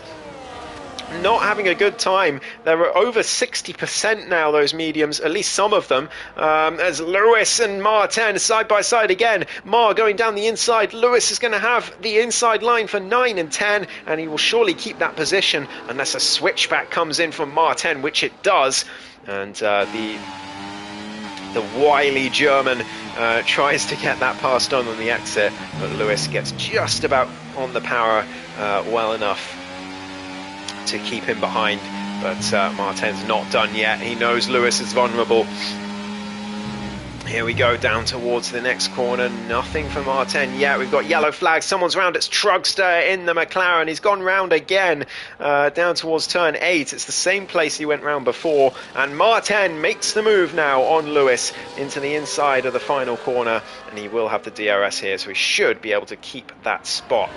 not having a good time. There are over 60% now, those mediums, at least some of them, as Lewis and Martin side by side again. Mar going down the inside. Lewis is going to have the inside line for 9 and 10, and he will surely keep that position unless a switchback comes in from Martin, which it does. And the wily German tries to get that passed on the exit, but Lewis gets just about on the power well enough to keep him behind. But Martin's not done yet. He knows Lewis is vulnerable. Here we go down towards the next corner. Nothing for Martin yet. We've got yellow flags. Someone's round. It's Trugster in the McLaren. He's gone round again down towards turn 8. It's the same place he went round before. And Martin makes the move now on Lewis into the inside of the final corner. And he will have the DRS here, so he should be able to keep that spot.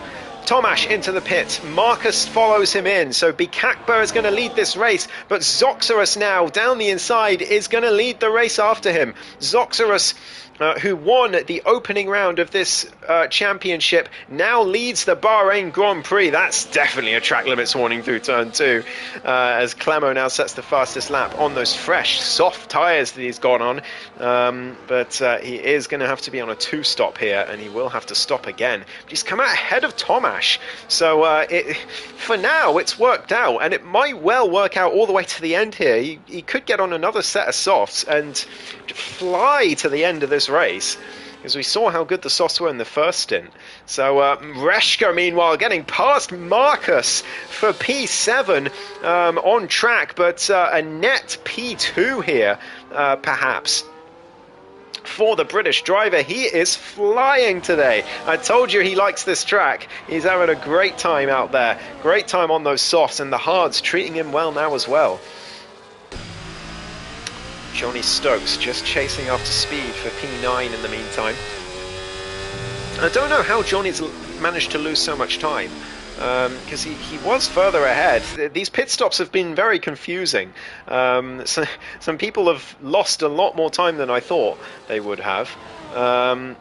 Tomasz into the pit. Marcus follows him in. So Bikakba is going to lead this race, but Zoxerus now down the inside is going to lead the race after him. Zoxerus, who won the opening round of this championship, now leads the Bahrain Grand Prix. That's definitely a track limits warning through turn 2, as Clemo now sets the fastest lap on those fresh, soft tyres that he's gone on. But he is going to have to be on a 2-stop here, and he will have to stop again. But he's come out ahead of Tomasz. So for now, it's worked out, and it might well work out all the way to the end here. He could get on another set of softs and fly to the end of this race, because we saw how good the softs were in the first stint. So Reshka, meanwhile, getting past Marcus for P7 on track, but a net P2 here, perhaps. For the British driver, he is flying today. I told you he likes this track. He's having a great time out there. Great time on those softs, and the hards treating him well now as well. Johnny Stokes just chasing after Speed for P9 in the meantime. I don't know how Johnny's managed to lose so much time, because he was further ahead. These pit stops have been very confusing. So some people have lost a lot more time than I thought they would have. But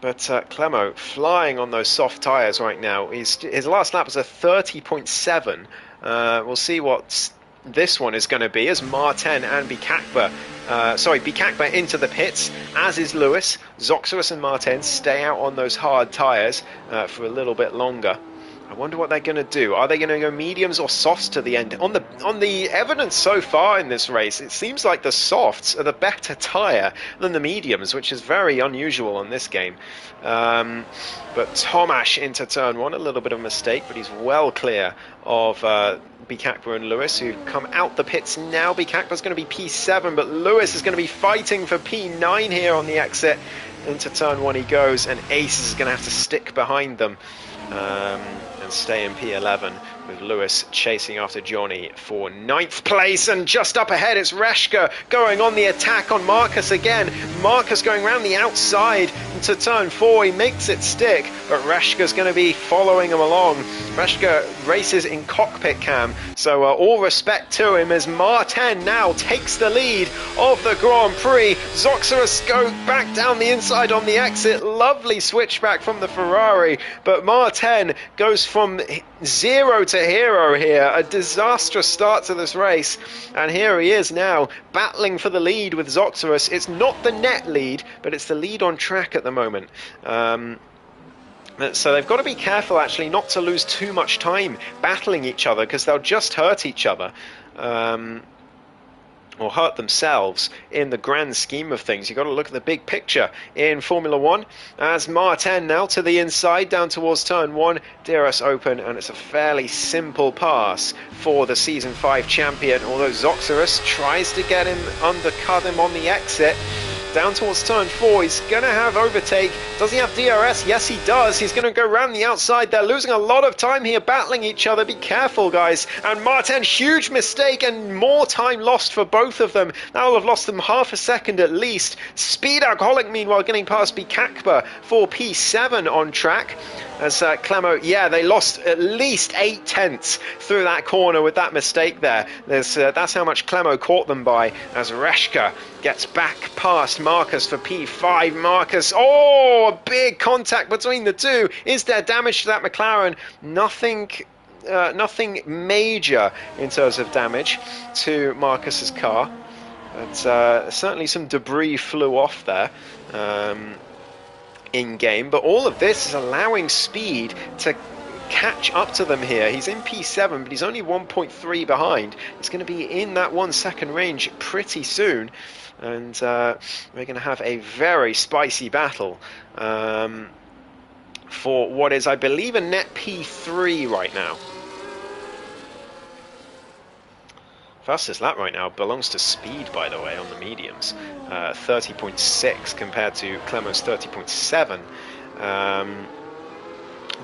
Clemo flying on those soft tyres right now. His last lap was a 30.7. We'll see what this one is going to be, as Martin and Bikakba into the pits, as is Lewis. Zoxerus and Martin stay out on those hard tyres for a little bit longer. I wonder what they're going to do. Are they going to go mediums or softs to the end? On the evidence so far in this race, it seems like the softs are the better tyre than the mediums, which is very unusual on this game. But Tomasz into turn 1, a little bit of a mistake, but he's well clear of Bikakba and Lewis, who come out the pits now. Bikakba's going to be P7, but Lewis is going to be fighting for P9 here on the exit. Into turn 1 he goes, and Ace is going to have to stick behind them. and stay in P11, with Lewis chasing after Johnny for 9th place. And just up ahead, it's Reshka going on the attack on Marcus again. Marcus going around the outside into turn 4. He makes it stick, but Reshka's going to be following him along. Reshka races in cockpit cam, so all respect to him as Martin now takes the lead of the Grand Prix. Zoxeris go back down the inside on the exit. Lovely switchback from the Ferrari, but Martin goes from 0 to hero here. A disastrous start to this race, and here he is now battling for the lead with Zoxeris. It's not the net lead, but it's the lead on track at the moment. So they've got to be careful actually not to lose too much time battling each other, because they'll just hurt each other. Or hurt themselves in the grand scheme of things. You've got to look at the big picture in Formula 1. As Martin now to the inside, down towards turn 1, DRS open, and it's a fairly simple pass for the Season 5 champion, although Zoxeris tries to get him, undercut him on the exit. Down towards turn 4, he's going to have overtake. Does he have DRS? Yes, he does. He's going to go around the outside. They're losing a lot of time here, battling each other. Be careful, guys. And Martin, huge mistake and more time lost for both of them. That will have lost them half a second at least. Speed Alcoholic, meanwhile, getting past Bikakba for P7 on track. As Clemo, yeah, they lost at least 8 tenths through that corner with that mistake there. That's how much Clemo caught them by, as Reshka gets back past Marcus for P5. Marcus, oh, a big contact between the two. Is there damage to that McLaren? Nothing major in terms of damage to Marcus's car. But certainly some debris flew off there. In-game, but all of this is allowing Speed to catch up to them here. He's in P7, but he's only 1.3 behind. He's going to be in that 1 second range pretty soon, and we're going to have a very spicy battle for what is, I believe, a net P3 right now. Fastest lap right now belongs to Speed, by the way, on the mediums. 30.6 compared to Clemo's 30.7.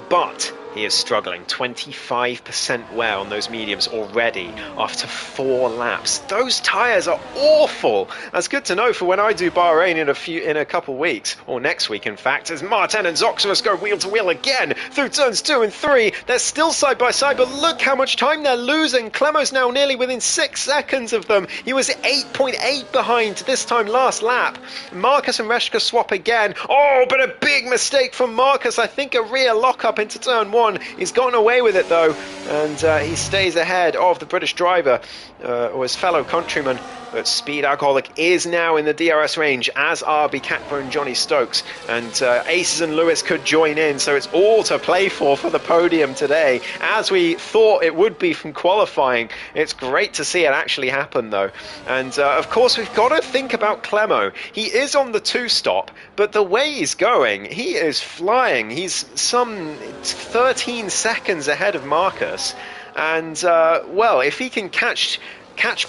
But he is struggling. 25% wear on those mediums already after 4 laps. Those tyres are awful. That's good to know for when I do Bahrain in a couple weeks, or next week in fact, as Martin and Zoxeris go wheel to wheel again through turns 2 and 3. They're still side by side, but look how much time they're losing. Clemo's now nearly within 6 seconds of them. He was 8.8 behind this time last lap. Marcus and Reshka swap again. Oh, but a big mistake from Marcus. I think a rear lockup into turn 1. He's gotten away with it though, and he stays ahead of the British driver, or his fellow countryman. But Speed Alcoholic is now in the DRS range, as are Bikakba and Johnny Stokes, and Aces and Lewis could join in, so it's all to play for the podium today, as we thought it would be from qualifying. It's great to see it actually happen though. And of course we've got to think about Clemo. He is on the 2-stop, but the way he's going, he is flying. He's some 13 seconds ahead of Marcus, and well, if he can catch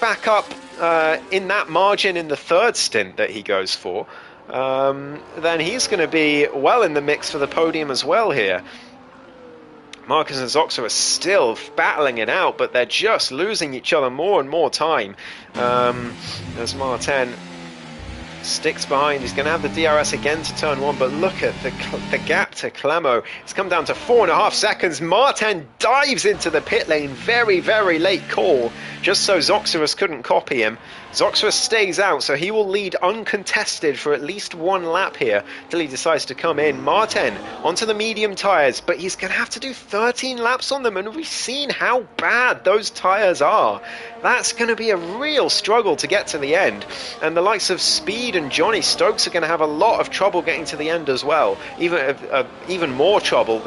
back up in that margin in the 3rd stint that he goes for, then he's going to be well in the mix for the podium as well here. Marcus and Zoxer are still battling it out, but they're just losing each other more and more time. As Martin sticks behind, he's going to have the DRS again to turn 1, but look at the gap to Clemo. It's come down to 4.5 seconds. Martin dives into the pit lane, very, very late call, just so Zoxeris couldn't copy him. Zoxeris stays out, so he will lead uncontested for at least 1 lap here till he decides to come in. Martin onto the medium tyres, but he's going to have to do 13 laps on them, and we've seen how bad those tyres are. That's going to be a real struggle to get to the end, and the likes of Speed and Johnny Stokes are going to have a lot of trouble getting to the end as well. Even more trouble.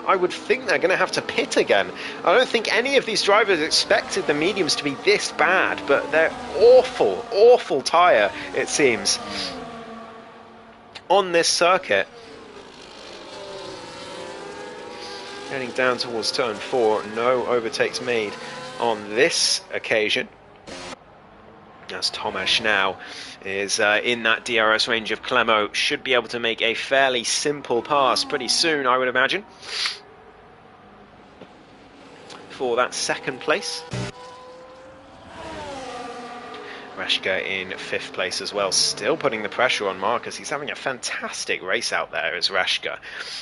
I would think they're going to have to pit again. I don't think any of these drivers expected the mediums to be this bad, but they're awful, awful tyre, it seems, on this circuit. Heading down towards turn 4, no overtakes made on this occasion, as Tomasz now is in that DRS range of Clemo. Should be able to make a fairly simple pass pretty soon, I would imagine. for that second place. Reshka in 5th place as well, still putting the pressure on Marcus. He's having a fantastic race out there as Reshka.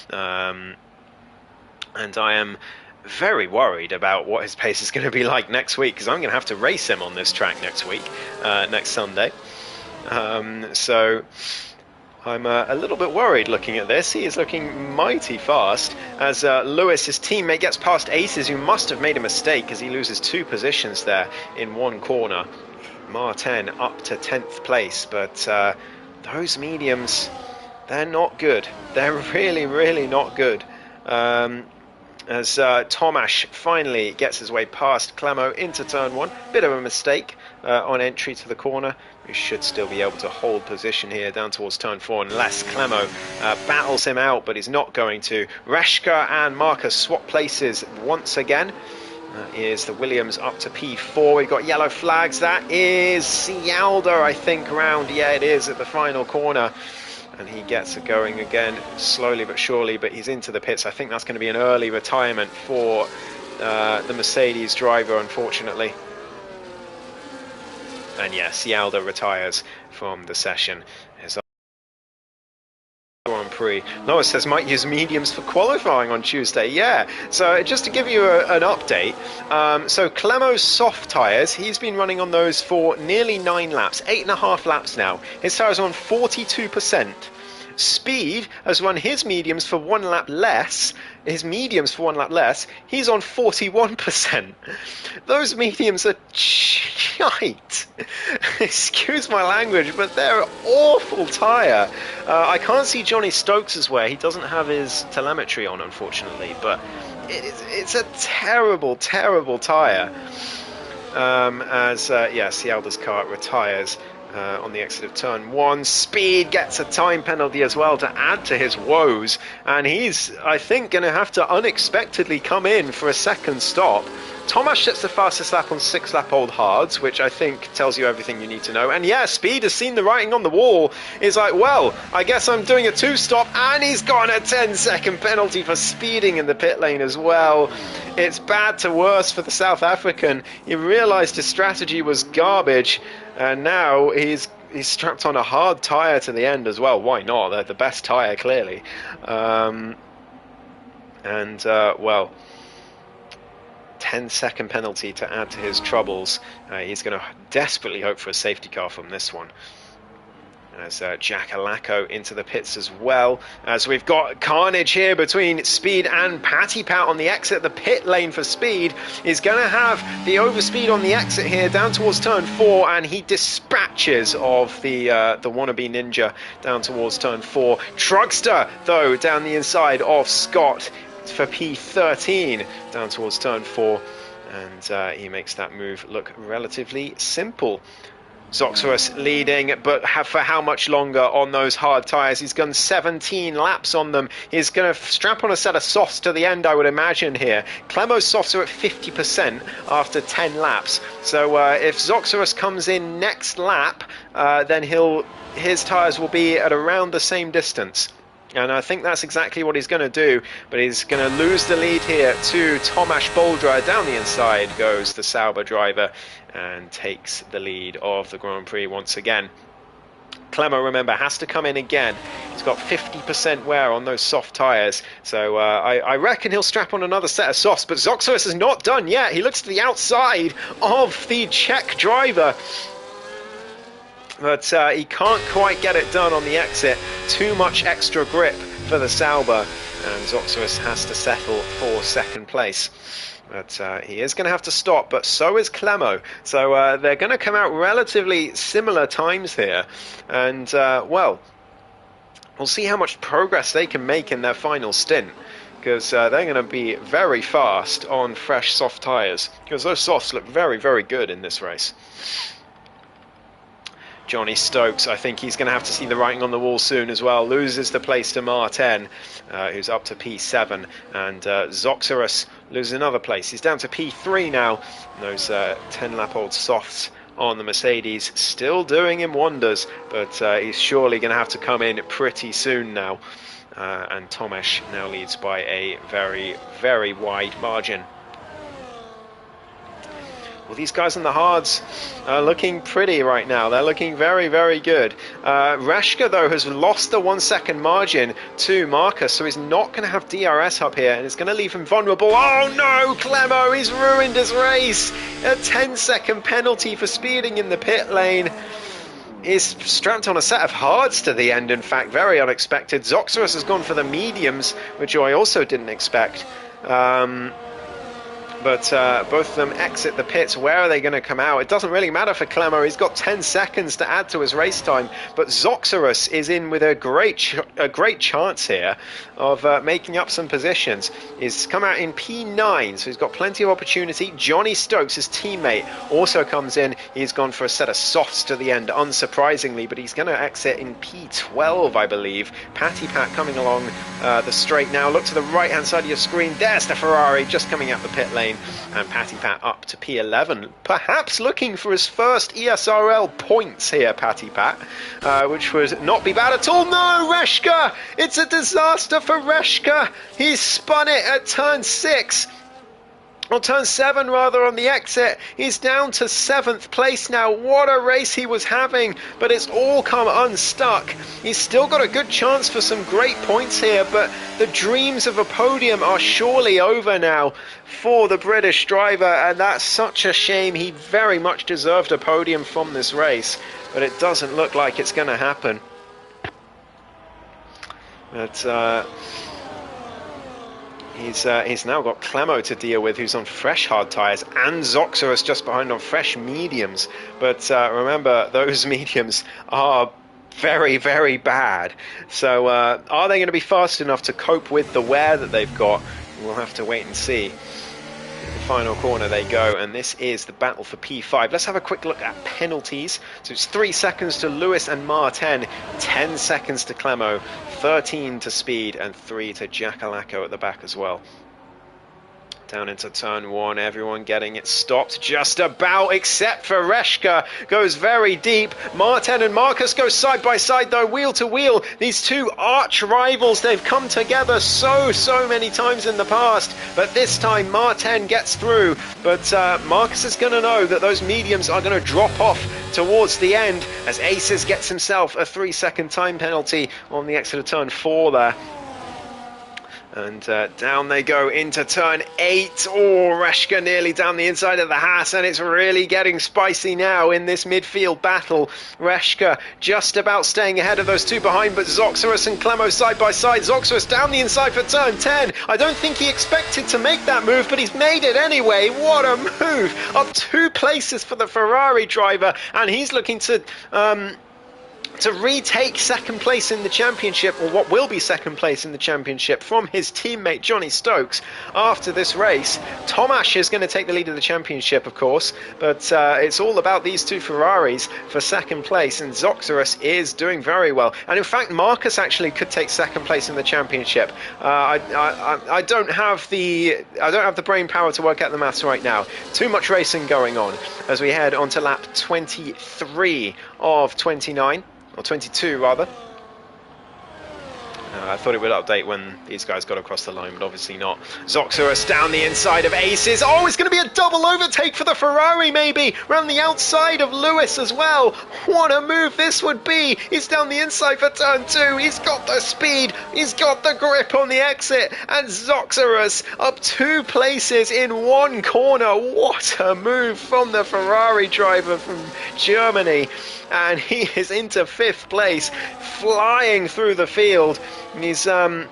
And I am very worried about what his pace is going to be like next week, because I'm going to have to race him on this track next week, next Sunday. So I'm a little bit worried looking at this. He is looking mighty fast as Lewis, his teammate, gets past Aces, who must have made a mistake because he loses 2 positions there in one corner. Martin up to 10th place, but those mediums, they're not good. They're really, really not good. As Tomasz finally gets his way past Clemo into turn 1. Bit of a mistake on entry to the corner. We should still be able to hold position here down towards turn 4 unless Clemo battles him out, but he's not going to. Reshka and Marcus swap places once again. Is the Williams up to P4. We've got yellow flags. That is Cialda, I think, round. Yeah, it is at the final corner. And he gets it going again, slowly but surely, but he's into the pits. I think that's going to be an early retirement for the Mercedes driver, unfortunately. And yes, Cialda retires from the session. Grand Prix. Lois says might use mediums for qualifying on Tuesday. Yeah, so just to give you an update, so Clemo's soft tyres, he's been running on those for nearly 9 laps, 8.5 laps now. His tyres are on 42%. Speed has run his mediums for 1 lap less. He's on 41%. Those mediums are shite. Excuse my language, but they're an awful tyre. I can't see Johnny Stokes' wear. He doesn't have his telemetry on, unfortunately, but it's a terrible, terrible tyre. Cialda's car retires on the exit of turn 1. Speed gets a time penalty as well to add to his woes, and he's, I think, going to have to unexpectedly come in for a second stop. Tomasz sets the fastest lap on 6-lap-old hards, which I think tells you everything you need to know. And yeah, Speed has seen the writing on the wall. He's like, well, I guess I'm doing a 2-stop, and he's got a 10-second penalty for speeding in the pit lane as well. It's bad to worse for the South African. He realised his strategy was garbage, and now he's strapped on a hard tyre to the end as well. Why not? They're the best tyre, clearly. Well, 10-second penalty to add to his troubles. He's going to desperately hope for a safety car from this one. As Jack Alaco into the pits as well. As we've got carnage here between Speed and Patty Pat on the exit. The pit lane for Speed is going to have the overspeed on the exit here down towards turn 4, and he dispatches of the wannabe ninja down towards turn 4. Truckster, though, down the inside of Scott for P13 down towards turn 4, and he makes that move look relatively simple. Zoxorus leading, but for how much longer on those hard tyres? He's gone 17 laps on them. He's going to strap on a set of softs to the end, I would imagine, here. Clemo's softs are at 50% after 10 laps. So if Zoxorus comes in next lap, then his tyres will be at around the same distance. And I think that's exactly what he's going to do, but he's going to lose the lead here to Tomasz Boldra. Down the inside goes the Sauber driver and takes the lead of the Grand Prix once again. Clemo, remember, has to come in again. He's got 50% wear on those soft tyres, so I reckon he'll strap on another set of softs, but Zoxorus is not done yet. He looks to the outside of the Czech driver, but he can't quite get it done on the exit. Too much extra grip for the Sauber, and Zoxorus has to settle for second place. But he is going to have to stop, but so is Clemo. So they're going to come out relatively similar times here. And, well, we'll see how much progress they can make in their final stint, because they're going to be very fast on fresh soft tyres, because those softs look very, very good in this race. Johnny Stokes, I think he's going to have to see the writing on the wall soon as well. Loses the place to Martin, who's up to P7, and Zoxorus loses another place. He's down to P3 now. Those 10-lap-old softs on the Mercedes still doing him wonders, but he's surely going to have to come in pretty soon now. And Tomasz now leads by a very, very wide margin. Well, these guys on the hards are looking pretty right now. They're looking very, very good. Reshka, though, has lost the 1 second margin to Marcus, so he's not going to have DRS up here, and it's going to leave him vulnerable. Oh no, Clemo, he's ruined his race. A 10-second penalty for speeding in the pit lane. He's strapped on a set of hards to the end, in fact, very unexpected. Zoxerus has gone for the mediums, which I also didn't expect. But both of them exit the pits. Where are they going to come out? It doesn't really matter for Clemo. He's got 10 seconds to add to his race time. But Zoxerus is in with a great chance here of making up some positions. He's come out in P9, so he's got plenty of opportunity. Johnny Stokes, his teammate, also comes in. He's gone for a set of softs to the end, unsurprisingly, but he's going to exit in P12, I believe. Patty Pat coming along the straight now. Look to the right-hand side of your screen. There's the Ferrari just coming out the pit lane. And Patty Pat up to P11, perhaps looking for his first ESRL points here, Patty Pat, which would not be bad at all. No, Reshka! It's a disaster for Reshka. He's spun it at turn 6. Or turn 7 rather, on the exit. He's down to 7th place now. What a race he was having, but it's all come unstuck. He's still got a good chance for some great points here, but the dreams of a podium are surely over now for the British driver, and that's such a shame. He very much deserved a podium from this race, but it doesn't look like it's going to happen. But he's now got Clemo to deal with, who's on fresh hard tyres, and Zoxerus just behind on fresh mediums. But remember, those mediums are very, very bad. So are they going to be fast enough to cope with the wear that they've got? We'll have to wait and see. In the final corner they go, and this is the battle for P5. Let's have a quick look at penalties. So it's 3 seconds to Lewis and Martin, 10 seconds to Clemo, 13 to Speed, and 3 to Jackalacco at the back as well. Down into turn 1, everyone getting it stopped just about, except for Reshka. Goes very deep. Martin and Marcus go side by side, though, wheel to wheel. These two arch rivals, they've come together so many times in the past. But this time, Martin gets through. But Marcus is going to know that those mediums are going to drop off towards the end, as Aces gets himself a 3-second time penalty on the exit of turn 4 there. And down they go into turn 8. Oh, Reshka nearly down the inside of the Haas, and it's really getting spicy now in this midfield battle. Reshka just about staying ahead of those two behind, but Zoxerus and Clemo side by side. Zoxerus down the inside for turn 10. I don't think he expected to make that move, but he's made it anyway. What a move! Up 2 places for the Ferrari driver, and he's looking to retake second place in the championship, or what will be second place in the championship, from his teammate Johnny Stokes after this race. Tomasz is going to take the lead of the championship, of course, but it's all about these two Ferraris for second place, and Zoxerus is doing very well. And in fact, Marcus actually could take second place in the championship. I don't have the brain power to work out the maths right now. Too much racing going on as we head on to lap 23 of 29. Or 22 rather. I thought it would update when these guys got across the line, but obviously not. Zoxerus down the inside of Aces. Oh, it's going to be a double overtake for the Ferrari, maybe. Around the outside of Lewis as well. What a move this would be. He's down the inside for turn 2. He's got the speed. He's got the grip on the exit. And Zoxerus up 2 places in 1 corner. What a move from the Ferrari driver from Germany. And he is into 5th place, flying through the field. He's on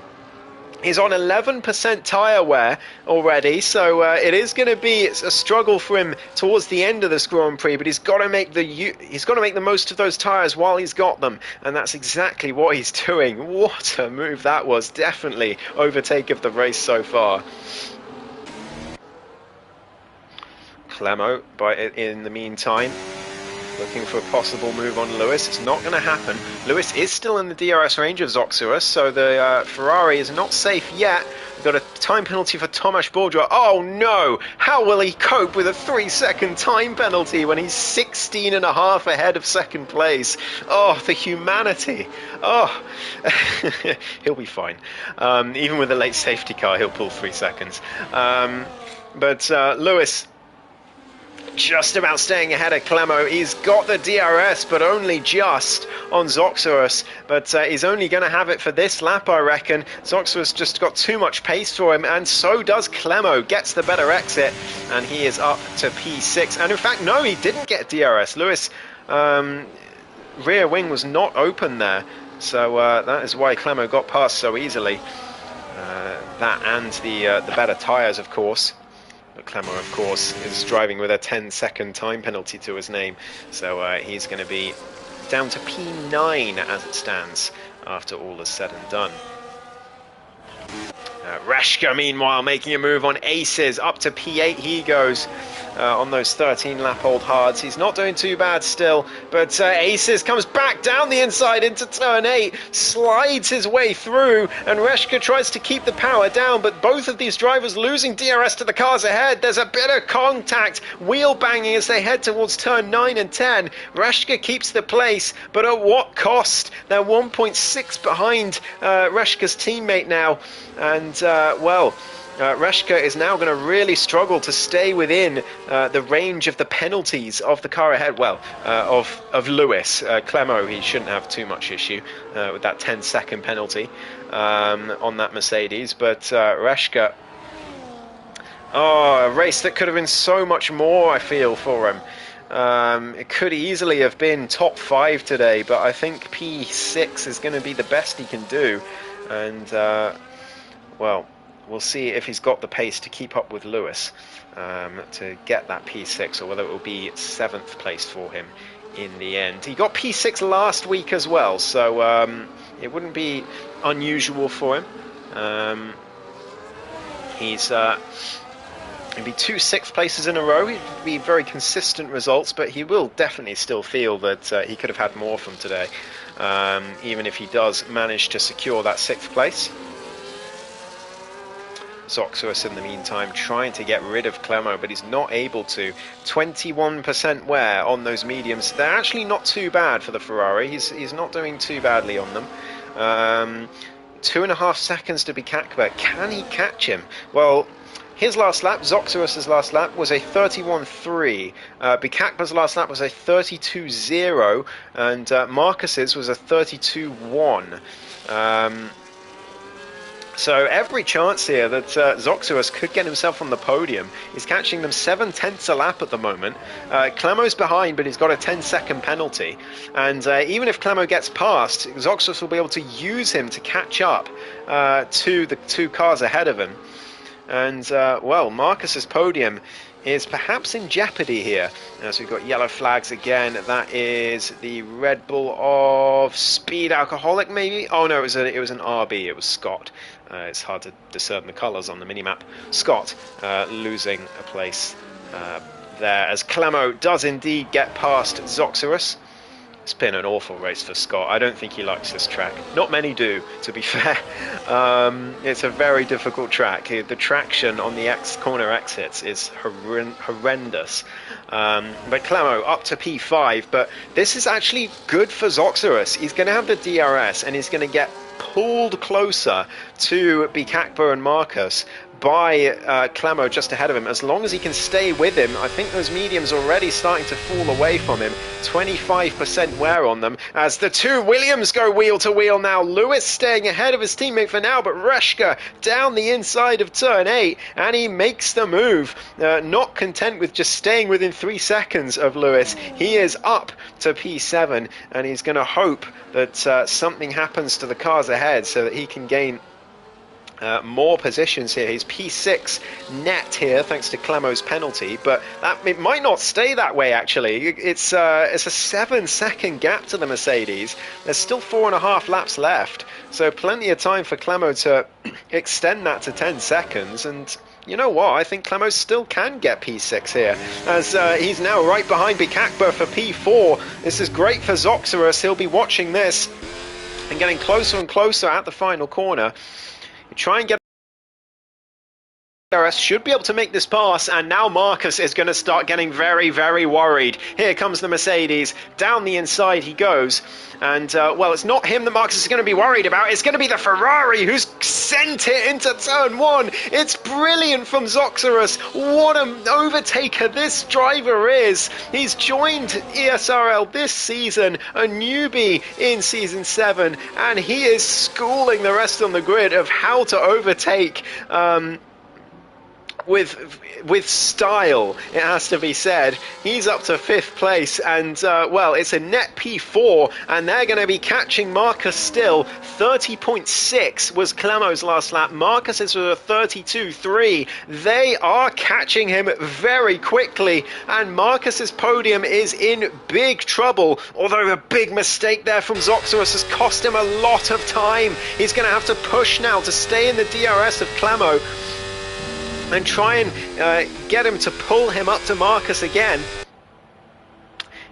11% tyre wear already, so it is going to be a struggle for him towards the end of this Grand Prix. But he's got to make the most of those tyres while he's got them, and that's exactly what he's doing. What a move that was! Definitely overtake of the race so far. Clemo, in the meantime, looking for a possible move on Lewis. It's not going to happen. Lewis is still in the DRS range of Zoxerus, so the Ferrari is not safe yet. We've got a time penalty for Tomasz Bourgeois. Oh no! How will he cope with a 3-second time penalty when he's 16.5 ahead of second place? Oh, the humanity. Oh, he'll be fine. Even with a late safety car, he'll pull 3 seconds. But Lewis just about staying ahead of Clemo. He's got the DRS, but only just on Zoxorus. But he's only going to have it for this lap, I reckon. Zoxorus just got too much pace for him, and so does Clemo. Gets the better exit, and he is up to P6. And in fact, no, he didn't get DRS. Lewis, rear wing was not open there. So that is why Clemo got past so easily. That and the better tyres, of course. But Clemo, of course, is driving with a 10-second time penalty to his name. So he's going to be down to P9 as it stands after all is said and done. Reshka, meanwhile, making a move on aces. Up to P8 he goes. On those 13-lap-old hards. He's not doing too bad still, but Aces comes back down the inside into turn 8, slides his way through, and Reshka tries to keep the power down, but both of these drivers losing DRS to the cars ahead. There's a bit of contact, wheel banging as they head towards turn 9 and 10. Reshka keeps the place, but at what cost? They're 1.6 behind Reshka's teammate now, and well, Reshka is now going to really struggle to stay within the range of the penalties of the car ahead. Well, of Lewis. Clemo, he shouldn't have too much issue with that 10-second penalty on that Mercedes. But Reshka, a race that could have been so much more, I feel, for him. It could easily have been top 5 today, but I think P6 is going to be the best he can do. And, well, we'll see if he's got the pace to keep up with Lewis to get that P6, or whether it will be 7th place for him in the end. He got P6 last week as well, so it wouldn't be unusual for him. It'd be 2 6th places in a row. It'd be very consistent results, but he will definitely still feel that he could have had more from today, even if he does manage to secure that 6th place. Zoxorus in the meantime trying to get rid of Clemo, but he's not able to. 21% wear on those mediums. They're actually not too bad for the Ferrari. He's not doing too badly on them. 2.5 seconds to Bikakba. Can he catch him? Well, his last lap, Zoxorus' last lap, was a 31.3. Bikakba's last lap was a 32.0, and Marcus's was a 32.1. So every chance here that Zoxorus could get himself on the podium. He's catching them 7/10 a lap at the moment. Clemo's behind, but he's got a 10-second penalty. And even if Clemo gets past, Zoxorus will be able to use him to catch up to the 2 cars ahead of him. And, well, Marcus's podium is perhaps in jeopardy here. So we've got yellow flags again. That is the Red Bull of Speed Alcoholic, maybe? Oh, no, it was an RB. It was Scott. It's hard to discern the colours on the minimap. Scott losing a place there, as Clemo does indeed get past Zoxorus. It's been an awful race for Scott. I don't think he likes this track. Not many do, to be fair. It's a very difficult track. The traction on the corner exits is horrendous. But Clemo up to P5, but this is actually good for Zoxorus. He's going to have the DRS, and he's going to get pulled closer to Bikakba and Marcus by Clemo just ahead of him. As long as he can stay with him, I think those mediums already starting to fall away from him. 25% wear on them as the 2 Williams go wheel to wheel now. Lewis staying ahead of his teammate for now, but Reshka down the inside of turn 8, and he makes the move. Not content with just staying within 3 seconds of Lewis, he is up to P7, and he's going to hope that something happens to the cars ahead so that he can gain more positions here. He's P6 net here thanks to Clemo's penalty, but it might not stay that way actually. It's a 7-second gap to the Mercedes. There's still 4.5 laps left, so plenty of time for Clemo to extend that to 10 seconds. And you know what, I think Clemo still can get P6 here, as he's now right behind Bikakba for P4. This is great for Zoxorus. He'll be watching this and getting closer and closer at the final corner. Try and get DRS should be able to make this pass, and now Marcus is going to start getting very, very worried. Here comes the Mercedes. Down the inside he goes. And, well, it's not him that Marcus is going to be worried about. It's going to be the Ferrari who's sent it into turn one. It's brilliant from Zoxerus. What an overtaker this driver is. He's joined ESRL this season, a newbie in Season 7, and he is schooling the rest on the grid of how to overtake with style, it has to be said. He's up to 5th place, and well, it's a net P4, and they're going to be catching Marcus still. 30.6 was Clemo's last lap. Marcus is with a 32.3. They are catching him very quickly, and Marcus's podium is in big trouble, although a big mistake there from Zoxerus has cost him a lot of time. He's going to have to push now to stay in the DRS of Clemo and try and get him to pull him up to Marcus again.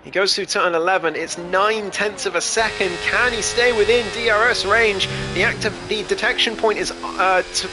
He goes through turn 11. It's 9/10 of a second. Can he stay within DRS range? The detection point is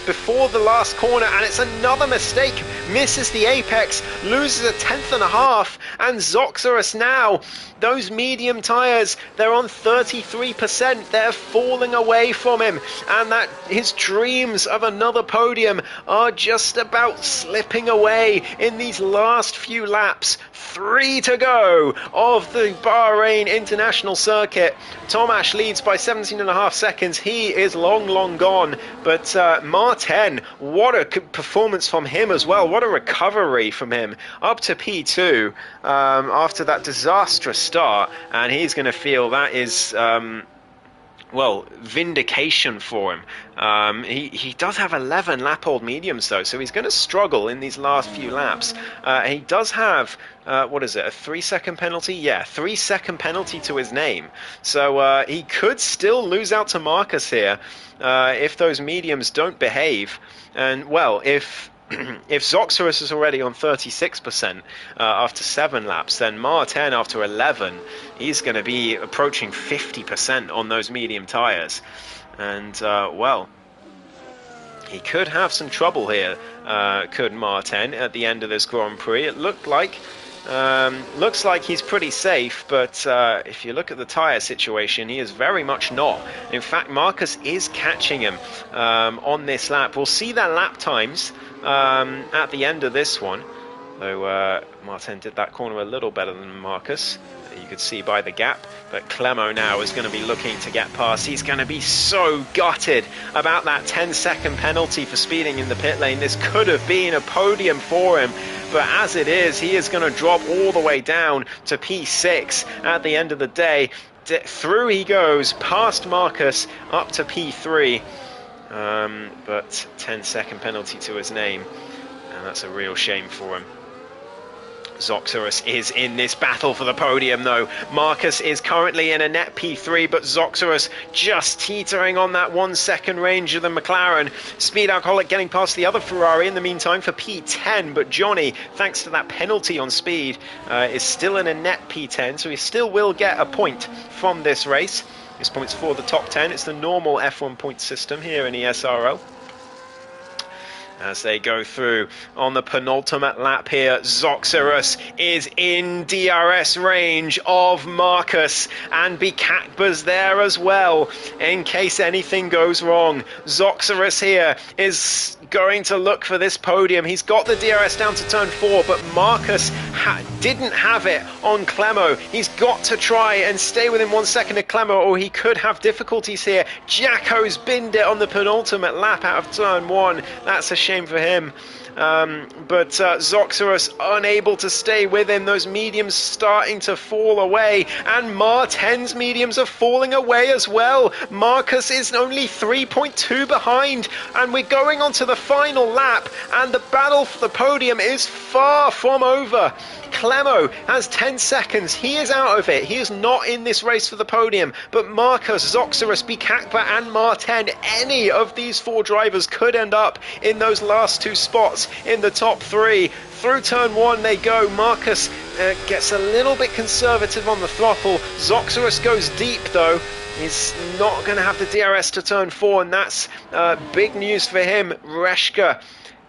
before the last corner, and it's another mistake. Misses the apex, loses a 1/10.5, and Zoxerus now, those medium tyres, they're on 33%. They're falling away from him, and that his dreams of another podium are just about slipping away in these last few laps. 3 to go of the Bahrain International Circuit. Tomasz leads by 17.5 seconds. He is long, long gone. But Martin, what a performance from him as well. What a recovery from him. Up to P2 after that disastrous start. And he's going to feel that is... well, vindication for him. He does have 11 lap-old mediums, though, so he's going to struggle in these last few laps. He does have, what is it, a 3-second penalty? Yeah, 3-second penalty to his name. So he could still lose out to Marcus here if those mediums don't behave. And, well, if Zoxerus is already on 36% after 7 laps, then Martin after 11, he's going to be approaching 50% on those medium tyres. And, well, he could have some trouble here, could Martin, at the end of this Grand Prix. It looks like he's pretty safe, but if you look at the tyre situation, he is very much not. In fact, Marcus is catching him on this lap. We'll see their lap times at the end of this one, though Martin did that corner a little better than Marcus, you could see by the gap. But Clemo now is going to be looking to get past. He's going to be so gutted about that 10-second penalty for speeding in the pit lane. This could have been a podium for him, but as it is, he is going to drop all the way down to P6 at the end of the day. Through he goes, past Marcus, up to P3. But 10-second penalty to his name, and that's a real shame for him. Zoxerus is in this battle for the podium, though. Marcus is currently in a net P3, but Zoxerus just teetering on that 1-second range of the McLaren. Speed Alcoholic getting past the other Ferrari in the meantime for P10, but Johnny, thanks to that penalty on speed, is still in a net P10, so he still will get a point from this race. This point's for the top 10. It's the normal F1 point system here in ESRL. As they go through on the penultimate lap here, Zoxerus is in DRS range of Marcus, and Bikakba's there as well in case anything goes wrong. Zoxerus here is going to look for this podium. He's got the DRS down to turn 4, but Marcus didn't have it on Clemo. He's got to try and stay within 1 second of Clemo, or he could have difficulties here. Jacko's binned it on the penultimate lap out of turn 1. That's a shame for him. But Zoxerus unable to stay with him. Those mediums starting to fall away, and Martin's mediums are falling away as well. Marcus is only 3.2 behind, and we're going on to the final lap, and the battle for the podium is far from over. Clemo has 10 seconds. He is out of it. He is not in this race for the podium. But Marcus, Zoxerus, Bikakba and Martin, any of these 4 drivers could end up in those last 2 spots in the top 3. Through turn 1 they go. Marcus gets a little bit conservative on the throttle. Zoxerus goes deep though. He's not going to have the DRS to turn 4, and that's big news for him. Reshka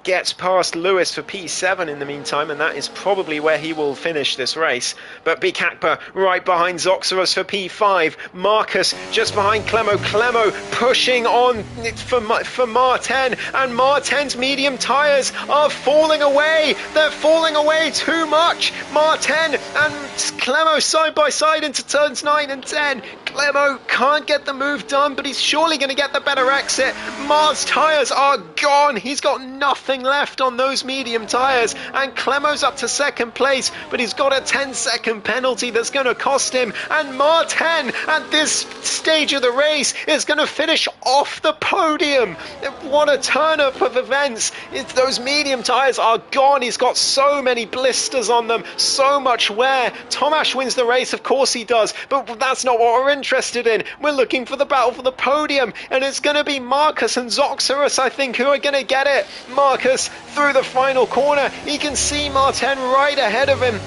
gets past Lewis for P7 in the meantime, and that is probably where he will finish this race. But Bikakpa right behind Zoxeros for P5. Marcus just behind Clemo. Clemo pushing on for Martin, and Martin's medium tyres are falling away. They're falling away too much. Martin and Clemo side by side into turns 9 and 10. Clemo can't get the move done, but he's surely going to get the better exit. Mar's tyres are gone. He's got nothing left on those medium tyres, and Clemo's up to second place, but he's got a 10-second penalty that's going to cost him. And Martin, at this stage of the race, is going to finish off the podium. What a turn-up of events. Those medium tyres are gone. He's got so many blisters on them, so much wear. Tomasz wins the race, of course he does, but that's not what we're interested in. We're looking for the battle for the podium, and it's going to be Marcus and Zoxeros, I think, who are going to get it. Marcus through the final corner. He can see Martin right ahead of him,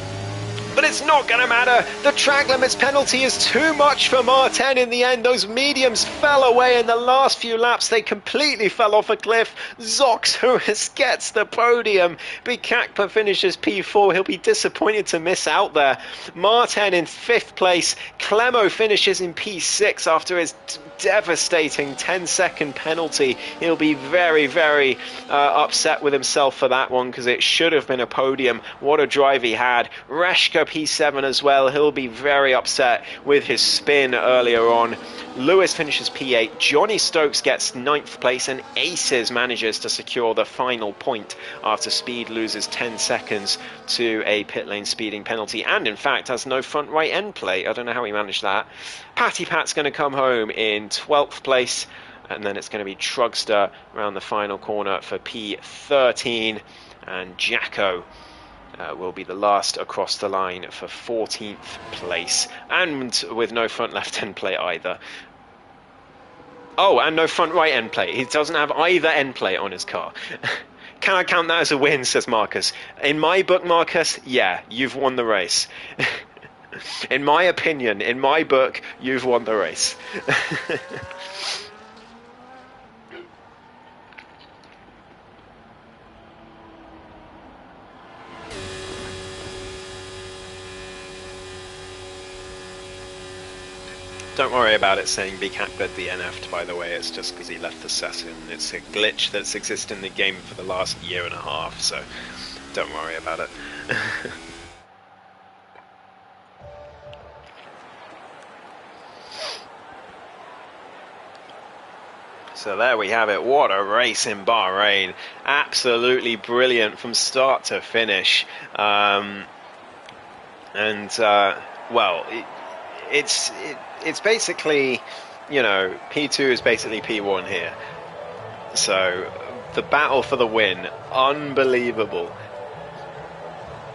but it's not going to matter. The track limits penalty is too much for Martin in the end. Those mediums fell away in the last few laps. They completely fell off a cliff. Zoxeros gets the podium. Bikakpa finishes P4. He'll be disappointed to miss out there. Martin in 5th place. Clemo finishes in P6 after his devastating 10-second penalty. He'll be very, very upset with himself for that one, because it should have been a podium. What a drive he had. Reshka P7 as well. He'll be very upset with his spin earlier on. Lewis finishes P8. Johnny Stokes gets 9th place, and Aces manages to secure the final point after Speed loses 10 seconds to a pit lane speeding penalty, and in fact has no front right end plate. I don't know how he managed that. Patty Pat's going to come home in 12th place, and then it's going to be Trugster around the final corner for P13, and Jacko will be the last across the line for 14th place, and with no front left end plate either. Oh, and no front right end plate. He doesn't have either end plate on his car. Can I count that as a win, says Marcus. In my book, Marcus, yeah, you've won the race. In my opinion, in my book, you've won the race. Don't worry about it saying Bikakpa DNF'd, by the way. It's just because he left the session. It's a glitch that's existed in the game for the last year and a half, so don't worry about it. So there we have it. What a race in Bahrain. Absolutely brilliant from start to finish. Well, it's basically, you know, P2 is basically P1 here. So the battle for the win, unbelievable.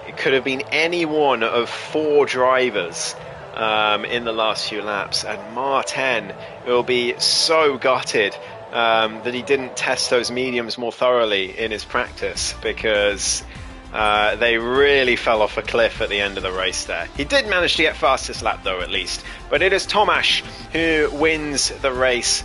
It could have been any one of 4 drivers in the last few laps, and Martin will be so gutted that he didn't test those mediums more thoroughly in his practice, because they really fell off a cliff at the end of the race there. He did manage to get fastest lap though, at least. But it is Tomasz who wins the race.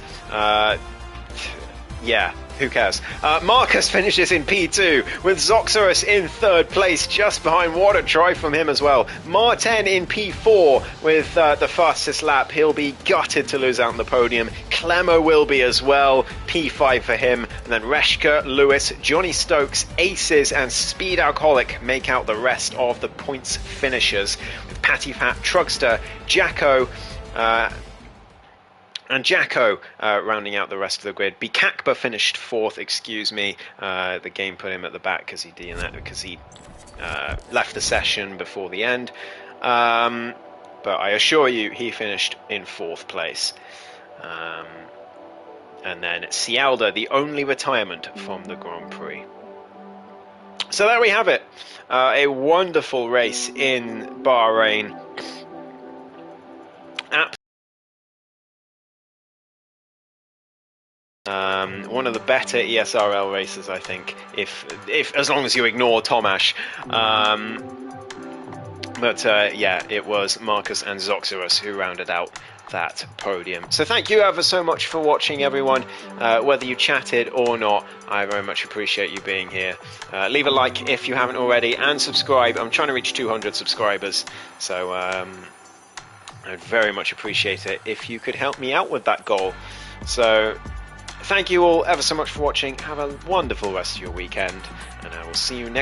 Yeah, who cares? Marcus finishes in P2 with Zoxeros in 3rd place, just behind. What a drive from him as well. Martin in P4 with the fastest lap. He'll be gutted to lose out on the podium. Clemo will be as well. P5 for him. And then Reshka, Lewis, Johnny Stokes, Aces and Speed Alcoholic make out the rest of the points finishers, with Patty Pat, Trugster, Jacko, and Jacko rounding out the rest of the grid. Bikakpa finished 4th, excuse me. The game put him at the back because he left the session before the end. But I assure you, he finished in 4th place. And then Cialda, the only retirement from the Grand Prix. So there we have it. A wonderful race in Bahrain. One of the better ESRL races, I think, if as long as you ignore Tomasz. But yeah, it was Marcus and Zoxerus who rounded out that podium. So thank you ever so much for watching, everyone. Whether you chatted or not, I very much appreciate you being here. Leave a like if you haven't already, and subscribe. I'm trying to reach 200 subscribers, so I'd very much appreciate it if you could help me out with that goal. So thank you all ever so much for watching. Have a wonderful rest of your weekend, and I will see you next